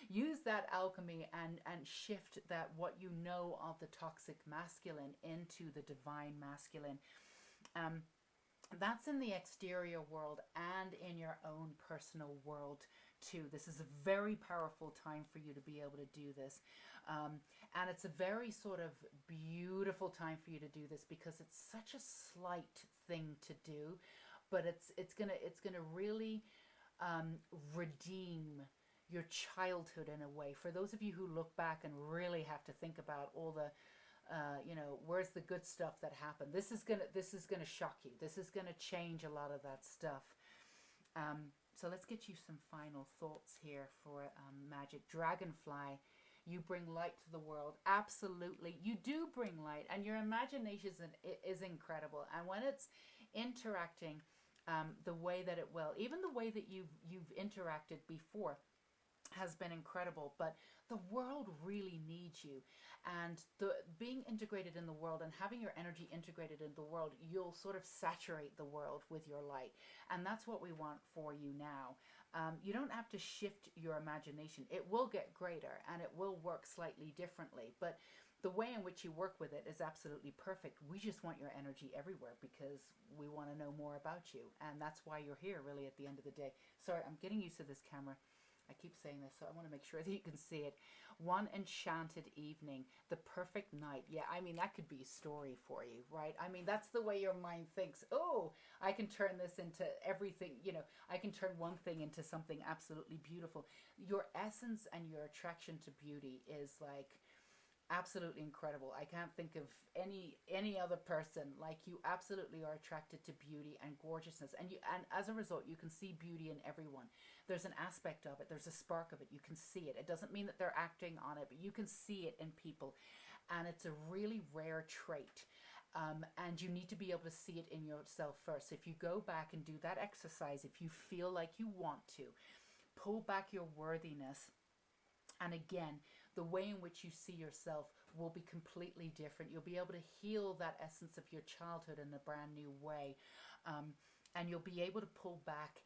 Use that alchemy and shift that what you know of the toxic masculine into the divine masculine. Um, that's in the exterior world and in your own personal world too. This is a very powerful time for you to be able to do this. And it's a very sort of beautiful time for you to do this because it's such a slight thing to do, but it's gonna really redeem your childhood in a way. For those of you who look back and really have to think about all the where's the good stuff that happened, this is gonna shock you. This is gonna change a lot of that stuff. So let's get you some final thoughts here for magic. Dragonfly, you bring light to the world. Absolutely, you do bring light, and your imagination is incredible. And when it's interacting the way that it will, even the way that you've interacted before has been incredible, but the world really needs you, and the being integrated in the world and having your energy integrated in the world, you'll sort of saturate the world with your light, and that's what we want for you now. You don't have to shift your imagination. It will get greater and it will work slightly differently, but the way in which you work with it is absolutely perfect. We just want your energy everywhere because we want to know more about you, and that's why you're here really at the end of the day. Sorry, I'm getting used to this camera. I keep saying this, so I want to make sure that you can see it. One enchanted evening, the perfect night. Yeah, I mean, that could be a story for you, right? I mean, that's the way your mind thinks. Oh, I can turn this into everything, I can turn one thing into something absolutely beautiful. Your essence and your attraction to beauty is like absolutely incredible. I can't think of any other person like you. Absolutely are attracted to beauty and gorgeousness, and as a result you can see beauty in everyone. There's an aspect of it, there's a spark of it, you can see it. It doesn't mean that they're acting on it, but you can see it in people, and it's a really rare trait. And you need to be able to see it in yourself first. If you go back and do that exercise, if you feel like you want to pull back your worthiness, and again, the way in which you see yourself will be completely different. You'll be able to heal that essence of your childhood in a brand new way. And you'll be able to pull back,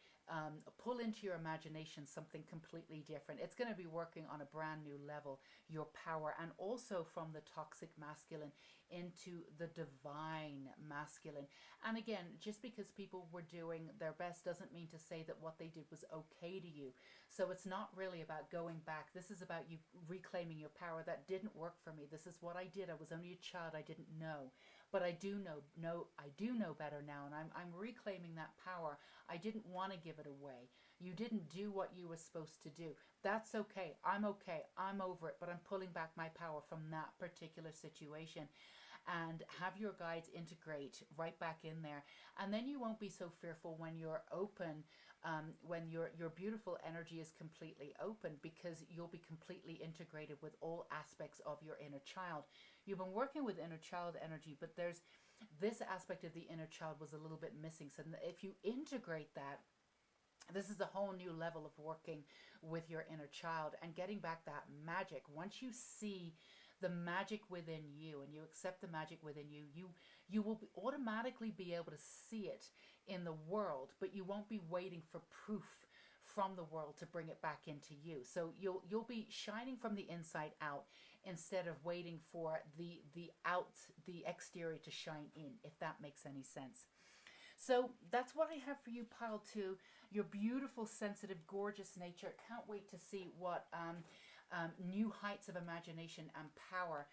pull into your imagination something completely different. It's going to be working on a brand new level, your power, and also from the toxic masculine into the divine masculine. And again, just because people were doing their best doesn't mean to say that what they did was okay to you. So it's not really about going back. This is about you reclaiming your power. That didn't work for me. This is what I did. I was only a child. I didn't know. But I do know better now, and I'm reclaiming that power. I didn't want to give it away. You didn't do what you were supposed to do. That's okay. I'm okay. I'm over it, but I'm pulling back my power from that particular situation. And have your guides integrate right back in there, and then you won't be so fearful when you're open, when your beautiful energy is completely open, because you'll be completely integrated with all aspects of your inner child. You've been working with inner child energy, but there's this aspect of the inner child was a little bit missing. So if you integrate that, this is a whole new level of working with your inner child and getting back that magic. Once you see the magic within you and you accept the magic within you, you will automatically be able to see it in the world, but you won't be waiting for proof from the world to bring it back into you. So you'll be shining from the inside out instead of waiting for the exterior to shine in, if that makes any sense. So that's what I have for you, pile 2. Your beautiful, sensitive, gorgeous nature. Can't wait to see what new heights of imagination and power,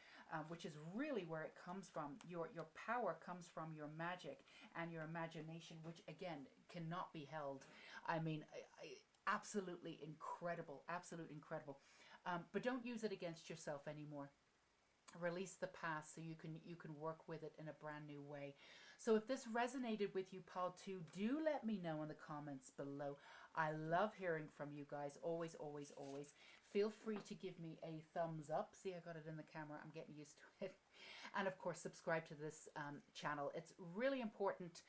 which is really where it comes from. Your power comes from your magic and your imagination, which again cannot be held. I mean, absolutely incredible, absolutely incredible. But don't use it against yourself anymore. Release the past so you can work with it in a brand new way. So if this resonated with you, pile 2, do let me know in the comments below. I love hearing from you guys. Always, always, always. Feel free to give me a thumbs up. See, I got it in the camera. I'm getting used to it. And of course, subscribe to this channel. It's really important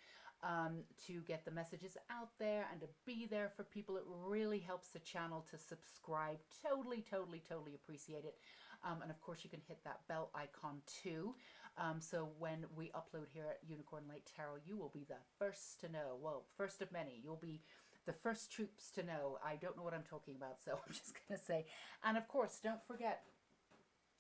to get the messages out there and to be there for people. It really helps the channel to subscribe. Totally, totally, totally appreciate it. And of course, you can hit that bell icon too. So when we upload here at Unicorn Light Tarot, you will be the first to know. Well, first of many. You'll be the first troops to know. I don't know what I'm talking about, so I'm just going to say. And of course, don't forget,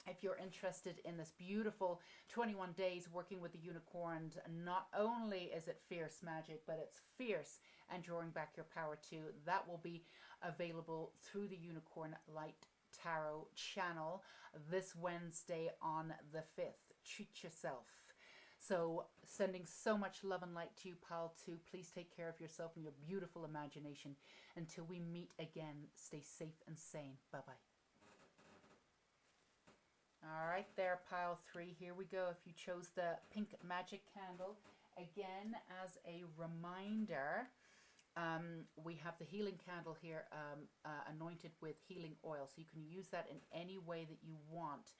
if you're interested in this beautiful 21 days working with the unicorns, not only is it fierce magic, but it's fierce and drawing back your power too. That will be available through the Unicorn Light Tarot channel this Wednesday on the 5th. Treat yourself. So sending so much love and light to you, pal, too. Please take care of yourself and your beautiful imagination. Until we meet again, stay safe and sane. Bye-bye. All right, there, pile 3. Here we go. If you chose the pink magic candle, again, as a reminder, we have the healing candle here, anointed with healing oil. So you can use that in any way that you want.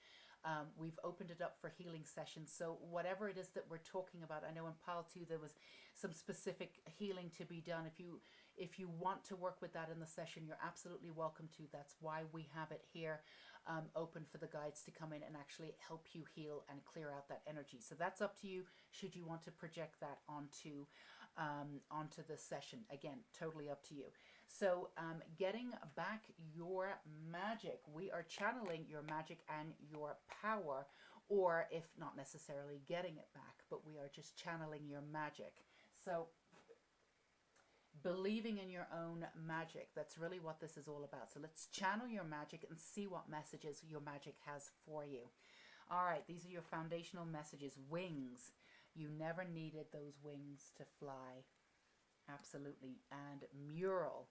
We've opened it up for healing sessions. So whatever it is that we're talking about, I know in pile 2 there was some specific healing to be done. If you want to work with that in the session, you're absolutely welcome to. That's why we have it here. Open for the guides to come in and actually help you heal and clear out that energy. So that's up to you should you want to project that onto the session. Again, totally up to you. So getting back your magic, we are channeling your magic and your power, or if not necessarily getting it back, but we are just channeling your magic. So believing in your own magic, that's really what this is all about. So let's channel your magic and see what messages your magic has for you. All right, these are your foundational messages. Wings. You never needed those wings to fly. Absolutely. And mural.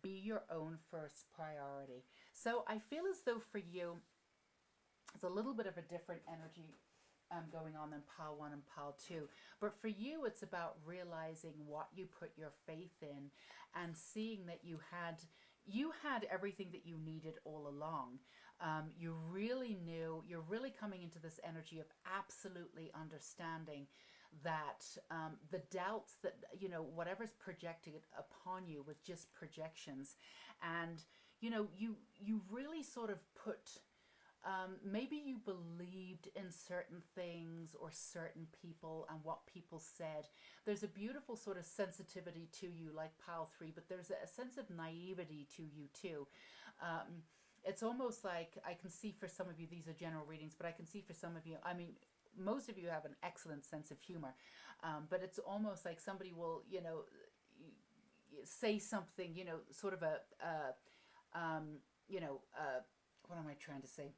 Be your own first priority. So I feel as though for you, it's a little bit of a different energy going on than pile 1 and pile 2. But for you, it's about realizing what you put your faith in and seeing that you had everything that you needed all along. You really knew, you're really coming into this energy of absolutely understanding that the doubts that, you know, whatever's projected upon you was just projections. And, you know, you really sort of put... maybe you believed in certain things or certain people and what people said. There's a beautiful sort of sensitivity to you, like pile 3, but there's a sense of naivety to you too. It's almost like, I can see for some of you, these are general readings, but I can see for some of you, I mean, most of you have an excellent sense of humor, but it's almost like somebody will, you know, say something, you know, sort of what am I trying to say?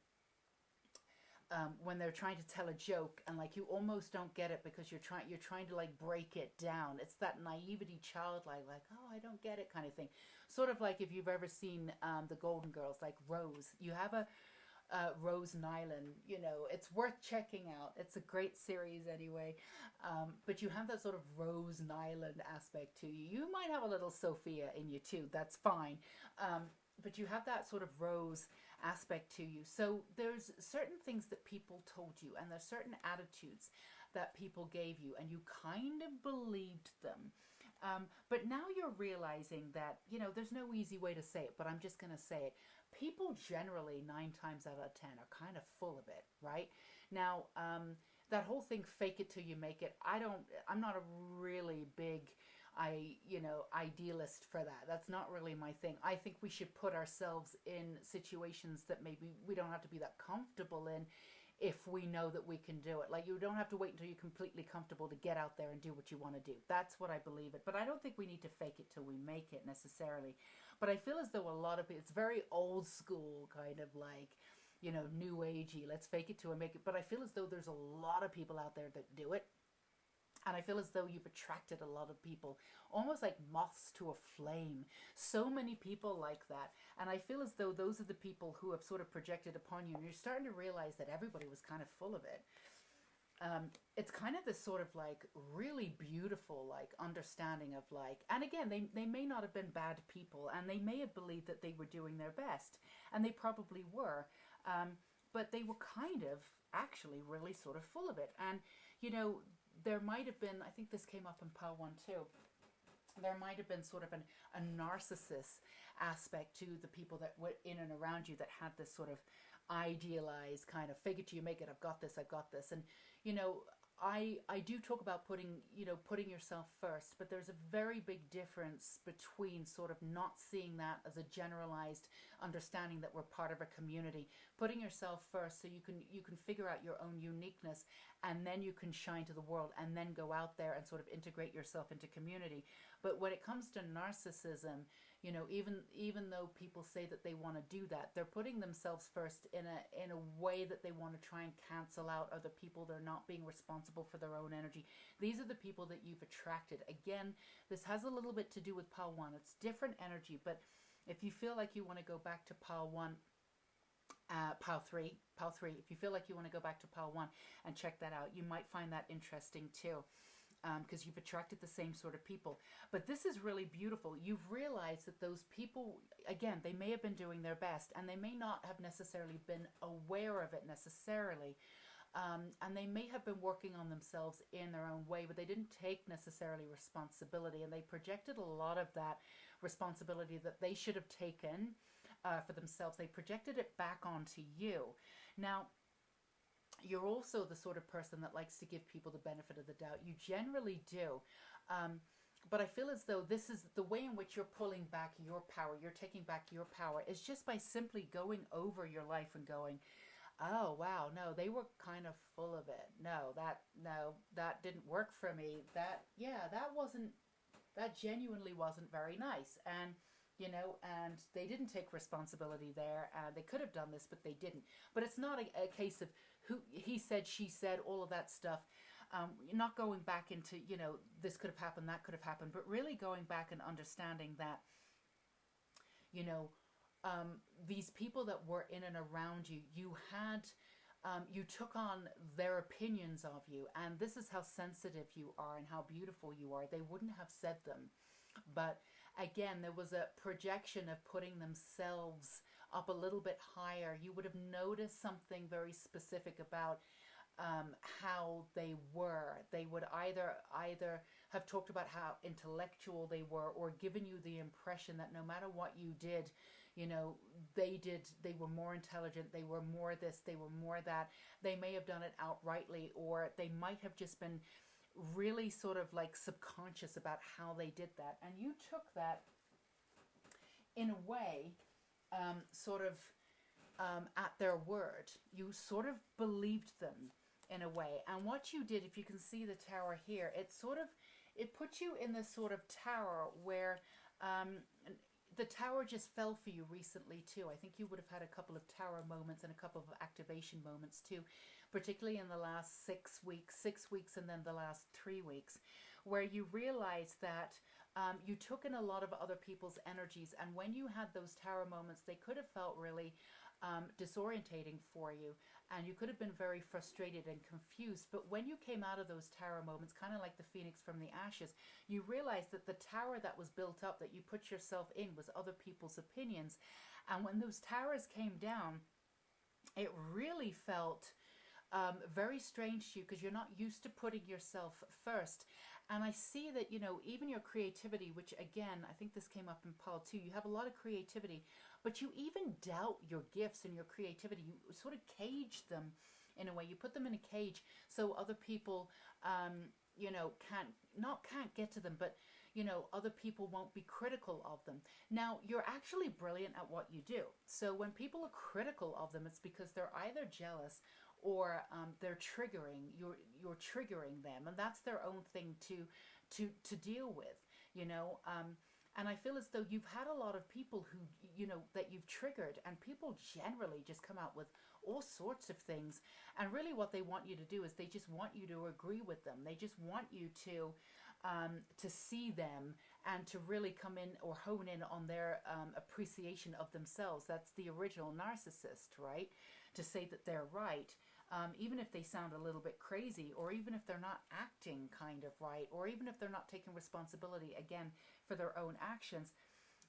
When they're trying to tell a joke and like you almost don't get it because you're trying to like break it down. It's that naivety, childlike, like, oh, I don't get it kind of thing. Sort of like if you've ever seen the Golden Girls, like Rose. You have a Rose Nyland, you know, it's worth checking out. It's a great series anyway. But you have that sort of Rose Nyland aspect to you. You might have a little Sophia in you too. That's fine. But you have that sort of Rose aspect to you. So there's certain things that people told you, and there's certain attitudes that people gave you, and you kind of believed them. But now you're realizing that, you know, there's no easy way to say it, but I'm just going to say it. People generally 9 times out of 10 are kind of full of it, right? Now, that whole thing, fake it till you make it. I'm not a really big, idealist for that. That's not really my thing. I think we should put ourselves in situations that maybe we don't have to be that comfortable in if we know that we can do it. Like, you don't have to wait until you're completely comfortable to get out there and do what you want to do. That's what I believe it. But I don't think we need to fake it till we make it necessarily. But I feel as though a lot of it's very old school, kind of like, you know, new agey. Let's fake it till we make it. But I feel as though there's a lot of people out there that do it. And I feel as though you've attracted a lot of people, almost like moths to a flame. So many people like that. And I feel as though those are the people who have sort of projected upon you. And you're starting to realize that everybody was kind of full of it. It's kind of this sort of like really beautiful like understanding of like, and again, they may not have been bad people, and they may have believed that they were doing their best, and they probably were. But they were kind of actually really sort of full of it. And, you know, there might have been, I think this came up in pile 1 too, there might have been sort of a narcissist aspect to the people that were in and around you that had this sort of idealized kind of fake it till you make it, I've got this. And, you know, I do talk about putting yourself first, but there's a very big difference between sort of not seeing that as a generalized understanding that we're part of a community, putting yourself first so you can figure out your own uniqueness, and then you can shine to the world and then go out there and sort of integrate yourself into community. But when it comes to narcissism, even though people say that they want to do that, they're putting themselves first in a way that they want to try and cancel out other people. They're not being responsible for their own energy. These are the people that you've attracted. Again, this has a little bit to do with pile 1. It's different energy, but if you feel like you want to go back to pile 1, pile 3, if you feel like you want to go back to pile 1 and check that out, you might find that interesting too. Because you've attracted the same sort of people. But this is really beautiful. You've realized that those people, again, they may have been doing their best, and they may not have necessarily been aware of it necessarily. And they may have been working on themselves in their own way, but they didn't take necessarily responsibility, and they projected a lot of that responsibility that they should have taken for themselves. They projected it back onto you. Now, you're also the sort of person that likes to give people the benefit of the doubt. You generally do. But I feel as though this is the way in which you're pulling back your power. You're taking back your power is just by simply going over your life and going, oh, wow, no, they were kind of full of it. No, that didn't work for me. That genuinely wasn't very nice. And and they didn't take responsibility there. They could have done this, but they didn't. But it's not a case of who he said, she said, all of that stuff. Not going back into, this could have happened, that could have happened, but really going back and understanding that, these people that were in and around you, you took on their opinions of you, and this is how sensitive you are and how beautiful you are. They wouldn't have said them, but again, there was a projection of putting themselves up a little bit higher. You would have noticed something very specific about how they were. They would either have talked about how intellectual they were, or given you the impression that no matter what you did, they were more intelligent, they were more this, they were more that. They may have done it outrightly, or they might have just been really sort of like subconscious about how they did that. And you took that in a way, at their word. You sort of believed them in a way. And what you did, if you can see the tower here, it put you in this sort of tower where the tower just fell for you recently too. I think you would have had a couple of tower moments and a couple of activation moments too, particularly in the last 6 weeks, and then the last 3 weeks, where you realized that you took in a lot of other people's energies, and when you had those tower moments, they could have felt really disorientating for you, and you could have been very frustrated and confused. But when you came out of those tower moments, kind of like the phoenix from the ashes, you realized that the tower that was built up, that you put yourself in, was other people's opinions. And when those towers came down, it really felt very strange to you, because you're not used to putting yourself first. And I see that, even your creativity, which again, I think this came up in pile 2, you have a lot of creativity, but you even doubt your gifts and your creativity. You sort of cage them in a way. You put them in a cage so other people, can't get to them, but, other people won't be critical of them. Now, you're actually brilliant at what you do. So when people are critical of them, it's because they're either jealous or they're triggering. You're triggering them, and that's their own thing to deal with, and I feel as though you've had a lot of people who, that you've triggered, and people generally just come out with all sorts of things, and really what they want you to do is they just want you to agree with them. They just want you to see them and to really come in or hone in on their appreciation of themselves. That's the original narcissist, right? To say that they're right. Even if they sound a little bit crazy, or even if they're not acting kind of right, or even if they're not taking responsibility, again, for their own actions.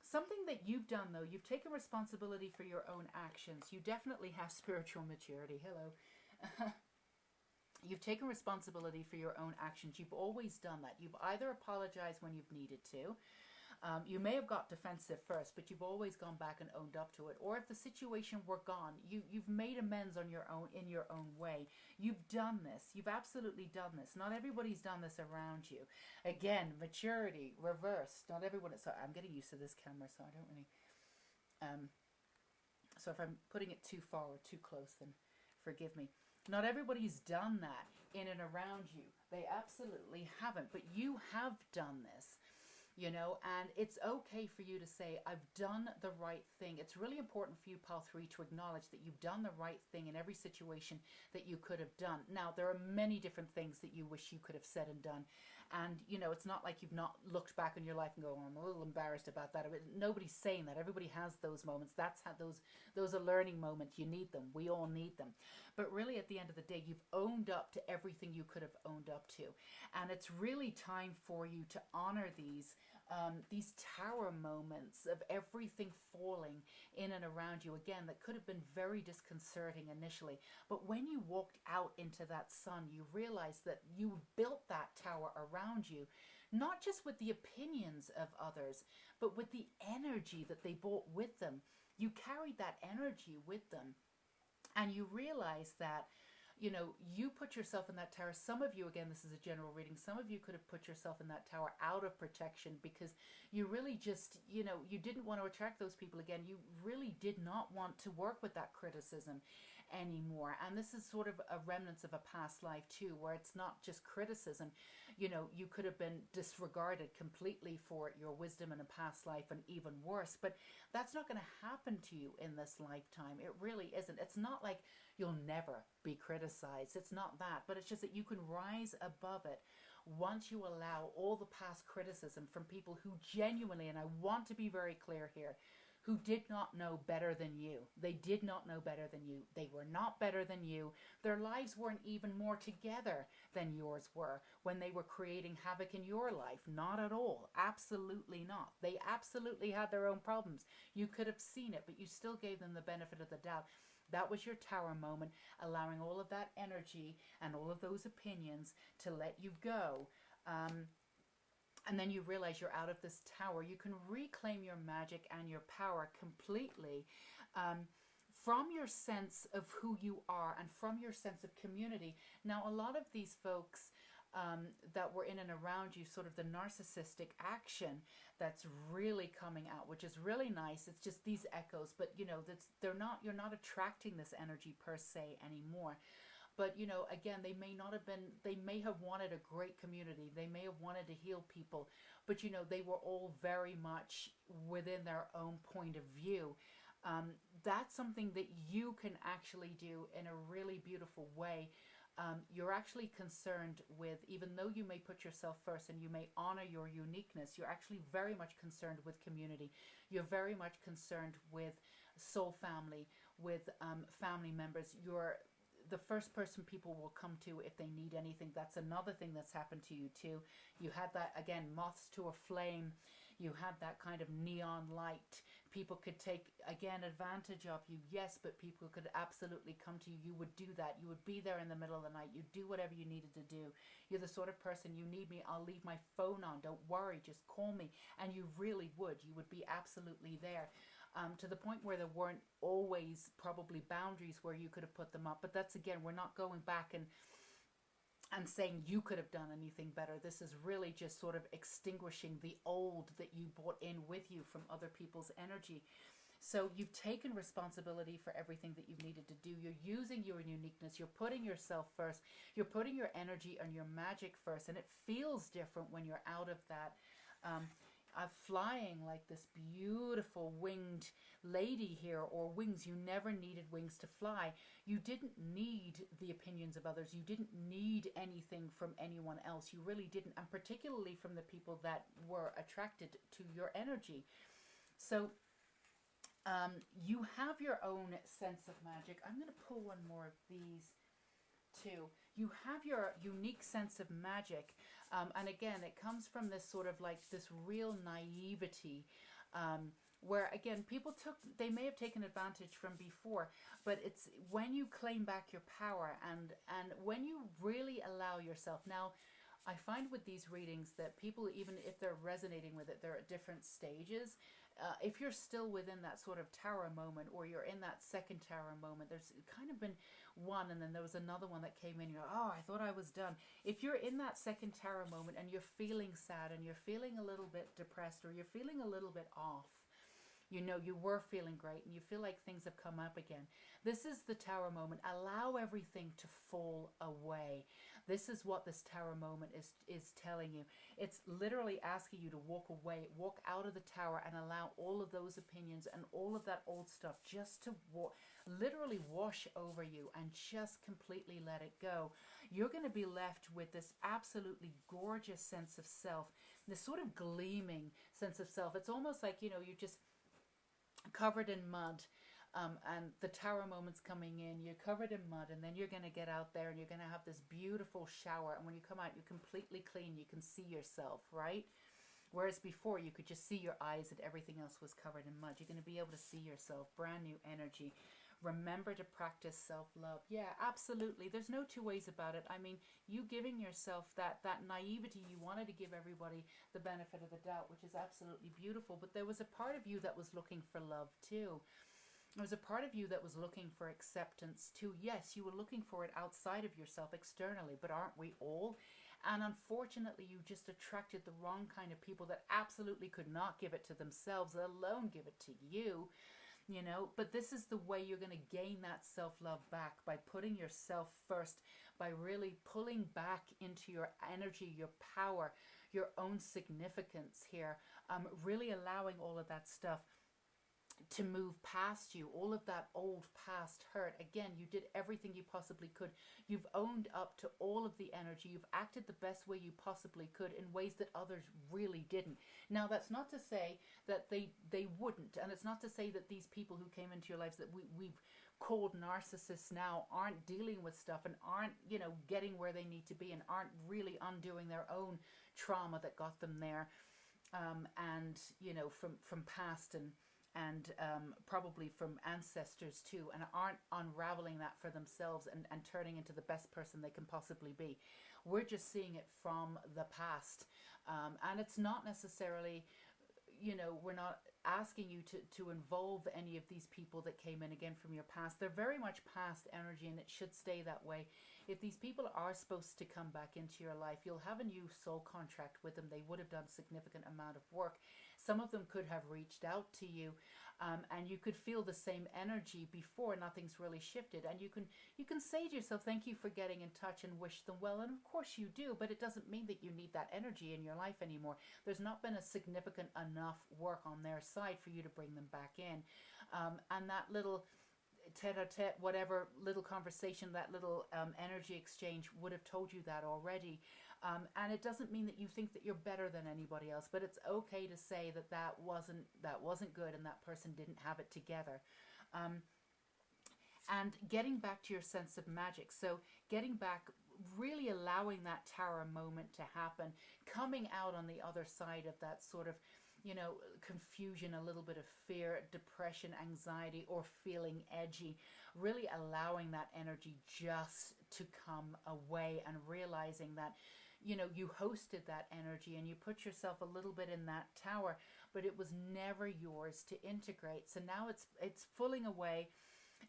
Something that you've done, though, you've taken responsibility for your own actions. You definitely have spiritual maturity. Hello. You've taken responsibility for your own actions. You've always done that. You've either apologized when you've needed to, You may have got defensive first, but you've always gone back and owned up to it. Or if the situation were gone, you've made amends on your own, in your own way. You've done this. You've absolutely done this. Not everybody's done this around you. Again, maturity, reverse. Not everyone. So I'm getting used to this camera, so I don't really. So if I'm putting it too far or too close, then forgive me. Not everybody's done that in and around you. They absolutely haven't, but you have done this. And it's okay for you to say, I've done the right thing. It's really important for you, Pile 3, to acknowledge that you've done the right thing in every situation that you could have done. Now, there are many different things that you wish you could have said and done. And, it's not like you've not looked back on your life and go, oh, I'm a little embarrassed about that. Nobody's saying that. Everybody has those moments. That's how those are learning moments. You need them. We all need them. But really, at the end of the day, you've owned up to everything you could have owned up to. And it's really time for you to honor these tower moments of everything falling in and around you, again, that could have been very disconcerting initially. But when you walked out into that sun, you realized that you built that tower around you, not just with the opinions of others, but with the energy that they brought with them. You carried that energy with them. And you realize that, you put yourself in that tower. Some of you, again, this is a general reading, some of you could have put yourself in that tower out of protection because you really just, you didn't want to attract those people again. You really did not want to work with that criticism anymore. And this is sort of a remnants of a past life too, where it's not just criticism. You could have been disregarded completely for your wisdom in a past life, and even worse. But that's not going to happen to you in this lifetime. It really isn't. It's not like you'll never be criticized. It's not that. But it's just that you can rise above it once you allow all the past criticism from people who genuinely, and I want to be very clear here, who did not know better than you. They did not know better than you. They were not better than you. Their lives weren't even more together than yours were when they were creating havoc in your life. Not at all. Absolutely not. They absolutely had their own problems. You could have seen it, but you still gave them the benefit of the doubt. That was your tower moment, allowing all of that energy and all of those opinions to let you go. And then you realize you're out of this tower. You can reclaim your magic and your power completely from your sense of who you are and from your sense of community. Now, a lot of these folks that were in and around you, sort of the narcissistic action that's really coming out, which is really nice. It's just these echoes, but you're not attracting this energy per se anymore. But, again, they may have wanted a great community. They may have wanted to heal people. But, they were all very much within their own point of view. That's something that you can actually do in a really beautiful way. You're actually concerned with, even though you may put yourself first and you may honor your uniqueness, you're actually very much concerned with community. You're very much concerned with soul family, with family members. You're the first person people will come to if they need anything. That's another thing that's happened to you too. You had that, again, moths to a flame. You had that kind of neon light. People could take, again, advantage of you. Yes, but people could absolutely come to you. You would do that. You would be there in the middle of the night. You'd do whatever you needed to do. You're the sort of person, you need me, I'll leave my phone on. Don't worry, just call me. And you really would. You would be absolutely there. To the point where there weren't always probably boundaries where you could have put them up. But that's, again, we're not going back and saying you could have done anything better. This is really just sort of extinguishing the old that you brought in with you from other people's energy. So you've taken responsibility for everything that you've needed to do. You're using your uniqueness. You're putting yourself first. You're putting your energy and your magic first. And it feels different when you're out of that. Flying like this beautiful winged lady here, or wings. You never needed wings to fly. You didn't need the opinions of others. You didn't need anything from anyone else. You really didn't, and particularly from the people that were attracted to your energy. So you have your own sense of magic. I'm going to pull one more of these too. You have your unique sense of magic. And again, it comes from this sort of like this real naivety, where again, they may have taken advantage from before, but it's when you claim back your power and when you really allow yourself. Now, I find with these readings that people, even if they're resonating with it, they're at different stages. If you're still within that sort of tower moment, or you're in that second tower moment, there's kind of been one, and then there was another one that came in. You're like, oh, I thought I was done. If you're in that second tower moment and you're feeling sad and you're feeling a little bit depressed, or you're feeling a little bit off, you know, you were feeling great and you feel like things have come up again, this is the tower moment. Allow everything to fall away. This is what this tower moment is telling you. It's literally asking you to walk away, walk out of the tower, and allow all of those opinions and all of that old stuff just to literally wash over you, and just completely let it go. You're going to be left with this absolutely gorgeous sense of self, this sort of gleaming sense of self. It's almost like, you know, you're just covered in mud, and the tower moment's coming in, you're covered in mud, and then you're going to get out there and you're going to have this beautiful shower, and when you come out, you're completely clean. You can see yourself, right? Whereas before, you could just see your eyes and everything else was covered in mud. You're going to be able to see yourself. Brand new energy. Remember to practice self-love. Yeah, absolutely. There's no two ways about it. I mean, you giving yourself that naivety, you wanted to give everybody the benefit of the doubt, which is absolutely beautiful. But there was a part of you that was looking for love too. There was a part of you that was looking for acceptance too. Yes, you were looking for it outside of yourself, externally, but aren't we all? And unfortunately, you just attracted the wrong kind of people that absolutely could not give it to themselves, let alone give it to you. You know, but this is the way you're going to gain that self-love back, by putting yourself first, by really pulling back into your energy, your power, your own significance here, really allowing all of that stuff to move past you, all of that old past hurt. Again, you did everything you possibly could. You've owned up to all of the energy. You've acted the best way you possibly could in ways that others really didn't. Now, that's not to say that they wouldn't, and it's not to say that these people who came into your lives that we've called narcissists now aren't dealing with stuff and aren't, you know, getting where they need to be, and aren't really undoing their own trauma that got them there, and, you know, from past and probably from ancestors too, and aren't unraveling that for themselves and turning into the best person they can possibly be. We're just seeing it from the past, and it's not necessarily, you know, we're not asking you to involve any of these people that came in again from your past. They're very much past energy, and it should stay that way. If these people are supposed to come back into your life, you'll have a new soul contract with them. They would have done a significant amount of work. Some of them could have reached out to you, and you could feel the same energy before. Nothing's really shifted, and you can say to yourself, thank you for getting in touch, and wish them well. And of course you do, but it doesn't mean that you need that energy in your life anymore. There's not been a significant enough work on their side for you to bring them back in, and that little tete-a-tete, whatever little conversation, that little energy exchange would have told you that already. And it doesn't mean that you think that you're better than anybody else, but it's okay to say that that wasn't good, and that person didn't have it together. And getting back to your sense of magic, so getting back, really allowing that tower moment to happen, coming out on the other side of that sort of, you know, confusion, a little bit of fear, depression, anxiety, or feeling edgy, really allowing that energy just to come away, and realizing that, you know, you hosted that energy and you put yourself a little bit in that tower, but it was never yours to integrate. So now it's falling away.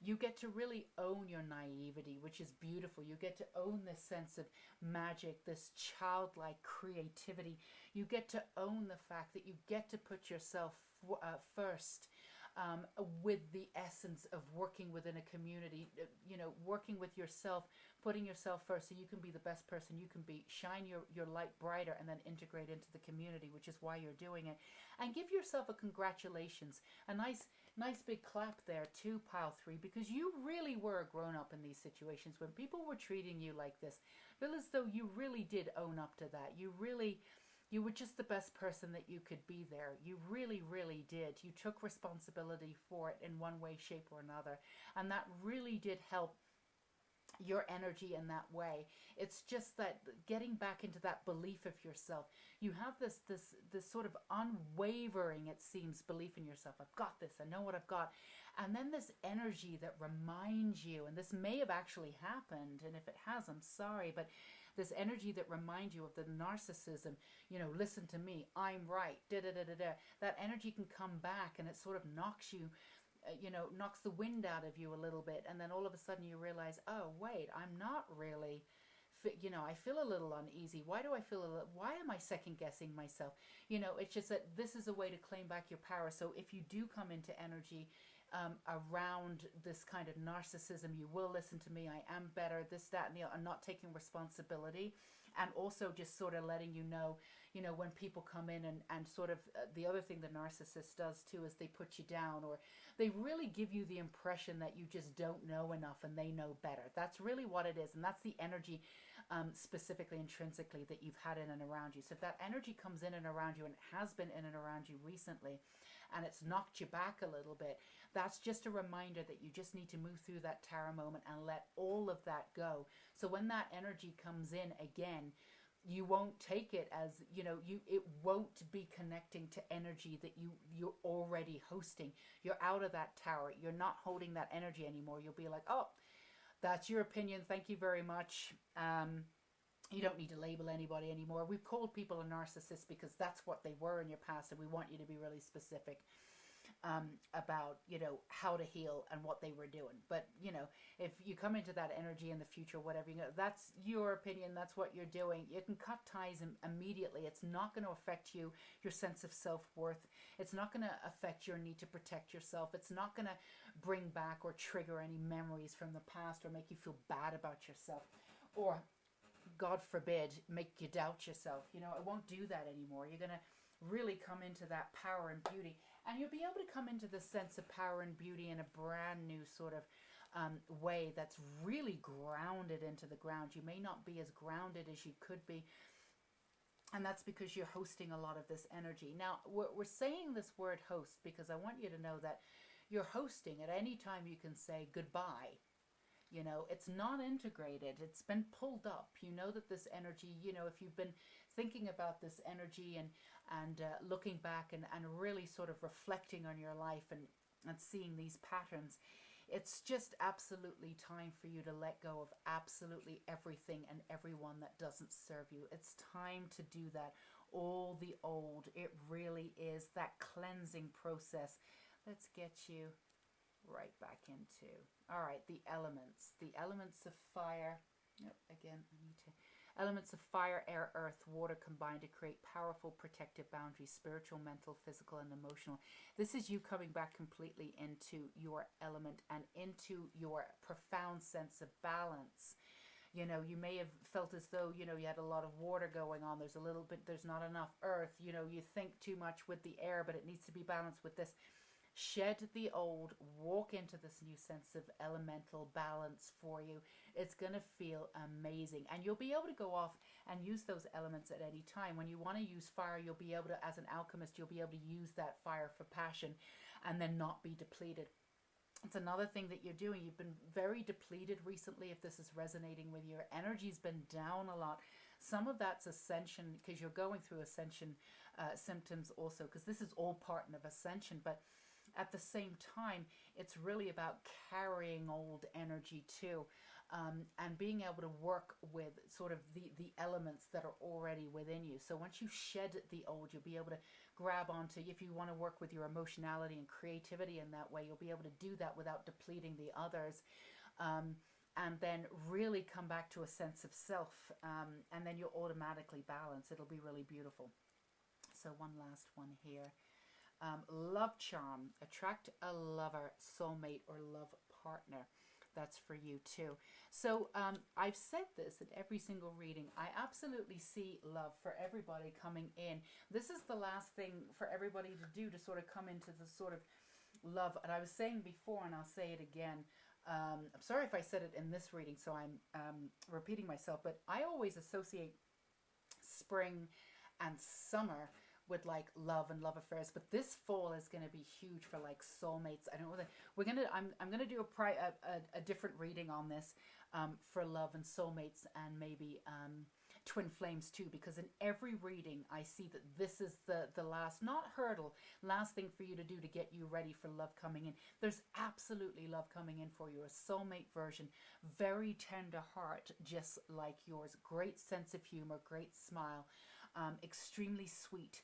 You get to really own your naivety, which is beautiful. You get to own this sense of magic, this childlike creativity. You get to own the fact that you get to put yourself first, with the essence of working within a community, you know, working with yourself, putting yourself first so you can be the best person you can be, shine your light brighter, and then integrate into the community, which is why you're doing it. And give yourself a congratulations, a nice big clap there too, pile 3, because you really were a grown-up in these situations. When people were treating you like this, feel as though you really did own up to that. You were just the best person that you could be there. You really, really did. You took responsibility for it in one way, shape, or another. And that really did help your energy in that way. It's just that getting back into that belief of yourself. You have this sort of unwavering, it seems, belief in yourself. I've got this. I know what I've got. And then this energy that reminds you, and this may have actually happened, and if it has, I'm sorry, but this energy that reminds you of the narcissism, listen to me, I'm right, da-da-da-da-da. That energy can come back, and it sort of knocks you, knocks the wind out of you a little bit, and then all of a sudden you realize, oh, wait, I'm not really, I feel a little uneasy. Why do I feel why am I second guessing myself? It's just that this is a way to claim back your power. So if you do come into energy around this kind of narcissism, you will listen to me, I am better, this, that, and the other, I'm not taking responsibility. And also just sort of letting you know, when people come in and sort of, the other thing the narcissist does too is they put you down, or they really give you the impression that you just don't know enough and they know better. That's really what it is. And that's the energy specifically, intrinsically, that you've had in and around you. So if that energy comes in and around you, and it has been in and around you recently, and it's knocked you back a little bit, that's just a reminder that you just need to move through that tarot moment and let all of that go. So when that energy comes in again, you won't take it as, it won't be connecting to energy that you're already hosting. You're out of that tower. You're not holding that energy anymore. You'll be like, oh, that's your opinion. Thank you very much. You don't need to label anybody anymore. We've called people a narcissist because that's what they were in your past, and we want you to be really specific about, how to heal and what they were doing. But, if you come into that energy in the future, whatever, that's your opinion, that's what you're doing. You can cut ties immediately. It's not going to affect you, your sense of self-worth. It's not going to affect your need to protect yourself. It's not going to bring back or trigger any memories from the past or make you feel bad about yourself, or, God forbid, make you doubt yourself. It won't do that anymore. You're going to really come into that power and beauty, and you'll be able to come into the sense of power and beauty in a brand new sort of way that's really grounded into the ground. You may not be as grounded as you could be, and that's because you're hosting a lot of this energy. Now, we're saying this word host because I want you to know that you're hosting. At any time you can say goodbye. It's not integrated. It's been pulled up. You know that this energy, if you've been thinking about this energy and looking back and really sort of reflecting on your life and seeing these patterns, it's just absolutely time for you to let go of absolutely everything and everyone that doesn't serve you. It's time to do that. All the old, it really is that cleansing process. Let's get you right back into, all right, the elements of fire. Yep, again, I need to, elements of fire, air, earth, water combine to create powerful protective boundaries, spiritual, mental, physical, and emotional. This is you coming back completely into your element and into your profound sense of balance. You may have felt as though, you had a lot of water going on. There's not enough earth. You think too much with the air, but it needs to be balanced with this. Shed the old, walk into this new sense of elemental balance for you. It's going to feel amazing. And you'll be able to go off and use those elements at any time. When you want to use fire, you'll be able to, as an alchemist, you'll be able to use that fire for passion and then not be depleted. It's another thing that you're doing. You've been very depleted recently. If this is resonating with you, your energy's been down a lot. Some of that's ascension, because you're going through ascension symptoms also, because this is all part of ascension. But at the same time, it's really about carrying old energy too, and being able to work with sort of the elements that are already within you. So once you shed the old, you'll be able to grab onto, if you want to work with your emotionality and creativity in that way, you'll be able to do that without depleting the others, and then really come back to a sense of self, and then you'll automatically balance. It'll be really beautiful. So one last one here. Love charm, attract a lover, soulmate, or love partner. That's for you too. So I've said this in every single reading. I absolutely see love for everybody coming in. This is the last thing for everybody to do, to sort of come into the sort of love. And I was saying before, and I'll say it again, I'm sorry if I said it in this reading, so I'm repeating myself, but I always associate spring and summer with like love and love affairs, but this fall is going to be huge for like soulmates. I don't know. I'm going to do a different reading on this, for love and soulmates, and maybe twin flames too, because in every reading I see that this is the last, not hurdle, last thing for you to do to get you ready for love coming in. There's absolutely love coming in for you, a soulmate version, very tender heart, just like yours, great sense of humor, great smile, extremely sweet,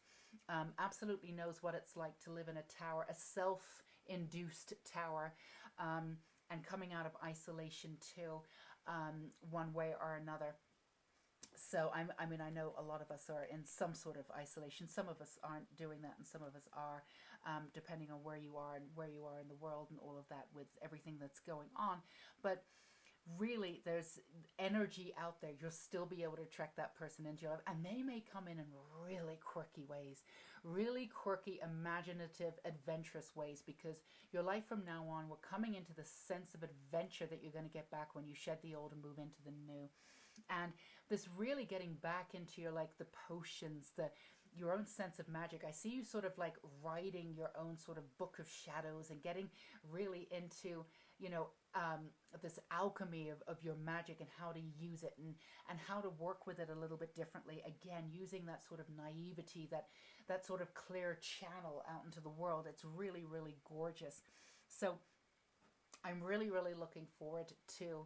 absolutely knows what it's like to live in a tower, a self-induced tower, and coming out of isolation too, one way or another. So I mean, I know a lot of us are in some sort of isolation. Some of us aren't doing that, and some of us are, depending on where you are and where you are in the world and all of that with everything that's going on. But really, there's energy out there. You'll still be able to attract that person into your life, and they may come in really quirky ways, really quirky, imaginative, adventurous ways, because your life from now on, we're coming into the sense of adventure that you're going to get back when you shed the old and move into the new. And this really getting back into your, like, the potions, your own sense of magic. I see you sort of like writing your own sort of book of shadows and getting really into, you know, this alchemy of your magic and how to use it, and how to work with it a little bit differently. Again, using that sort of naivety, that sort of clear channel out into the world. It's really, really gorgeous. So I'm really, really looking forward to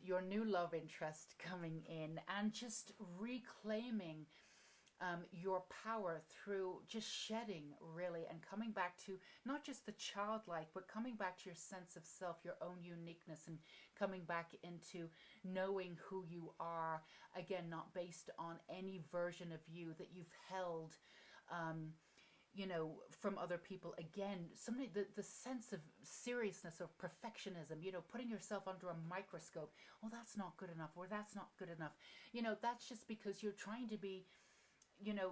your new love interest coming in, and just reclaiming your power through just shedding, really, and coming back to not just the childlike, but coming back to your sense of self, your own uniqueness, and coming back into knowing who you are, again, not based on any version of you that you've held, you know, from other people. Again, somebody, the sense of seriousness or perfectionism, you know, putting yourself under a microscope. Oh, that's not good enough, or that's not good enough. You know, that's just because you're trying to be, you know,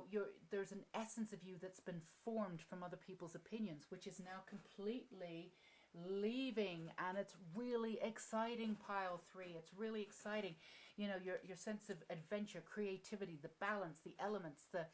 there's an essence of you that's been formed from other people's opinions, which is now completely leaving. And it's really exciting, pile 3. It's really exciting. You know, your sense of adventure, creativity, the balance, the elements, the,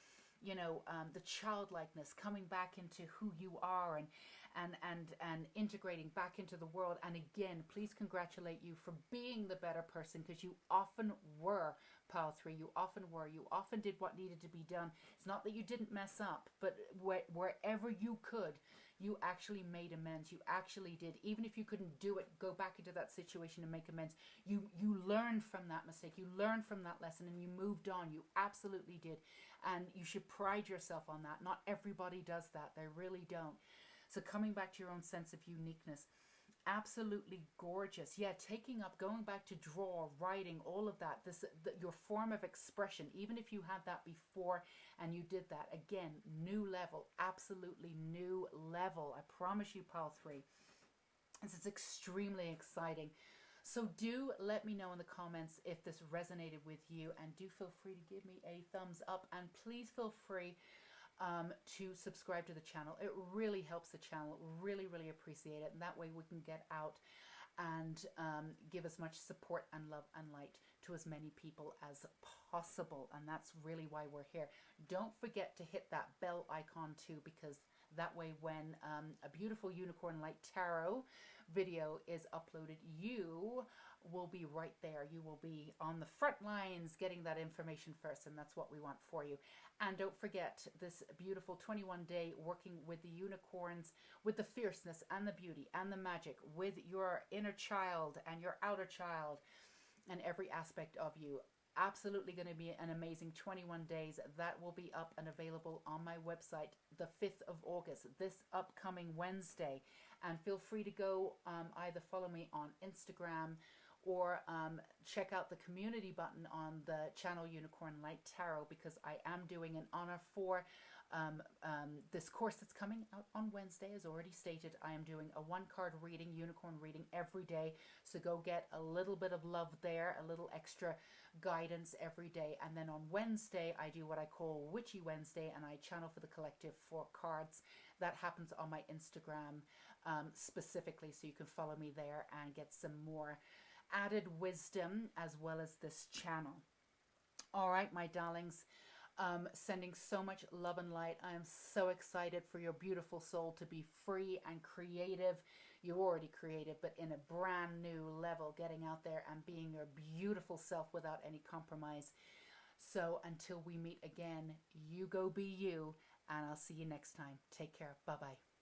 you know, the childlikeness, coming back into who you are, and integrating back into the world. And again, please congratulate you for being the better person, because you often were, pile 3. You often were. You often did what needed to be done. It's not that you didn't mess up, but wherever you could, you actually made amends. You actually did. Even if you couldn't do it, go back into that situation and make amends. You learned from that mistake. You learned from that lesson, and you moved on. You absolutely did. And you should pride yourself on that. Not everybody does that. They really don't. So coming back to your own sense of uniqueness, absolutely gorgeous. Yeah, taking up, going back to draw, writing, all of that. Your form of expression, even if you had that before and you did that, again, new level, absolutely new level. I promise you, pile 3. This is extremely exciting. So do let me know in the comments if this resonated with you, and do feel free to give me a thumbs up, and please feel free to subscribe to the channel. It really helps the channel. Really, really appreciate it. And that way we can get out and give as much support and love and light to as many people as possible. And that's really why we're here. Don't forget to hit that bell icon too, because that way when a beautiful Unicorn Light Tarot video is uploaded, you will be right there. You will be on the front lines getting that information first, and that's what we want for you. And don't forget this beautiful 21-day working with the unicorns, with the fierceness and the beauty and the magic, with your inner child and your outer child and every aspect of you. Absolutely going to be an amazing 21 days. That will be up and available on my website the 5th of August, this upcoming Wednesday. And feel free to go either follow me on Instagram, or check out the community button on the channel Unicorn Light Tarot, because I am doing an honor for this course that's coming out on Wednesday. As already stated, I am doing a 1-card reading, unicorn reading, every day. So go get a little bit of love there, a little extra guidance every day. And then on Wednesday, I do what I call Witchy Wednesday, and I channel for the collective 4 cards. That happens on my Instagram specifically, so you can follow me there and get some more added wisdom as well as this channel. All right, my darlings, sending so much love and light. I am so excited for your beautiful soul to be free and creative. you're already creative, but in a brand new level, getting out there and being your beautiful self without any compromise. So until we meet again, you go be you, and I'll see you next time. Take care. Bye-bye.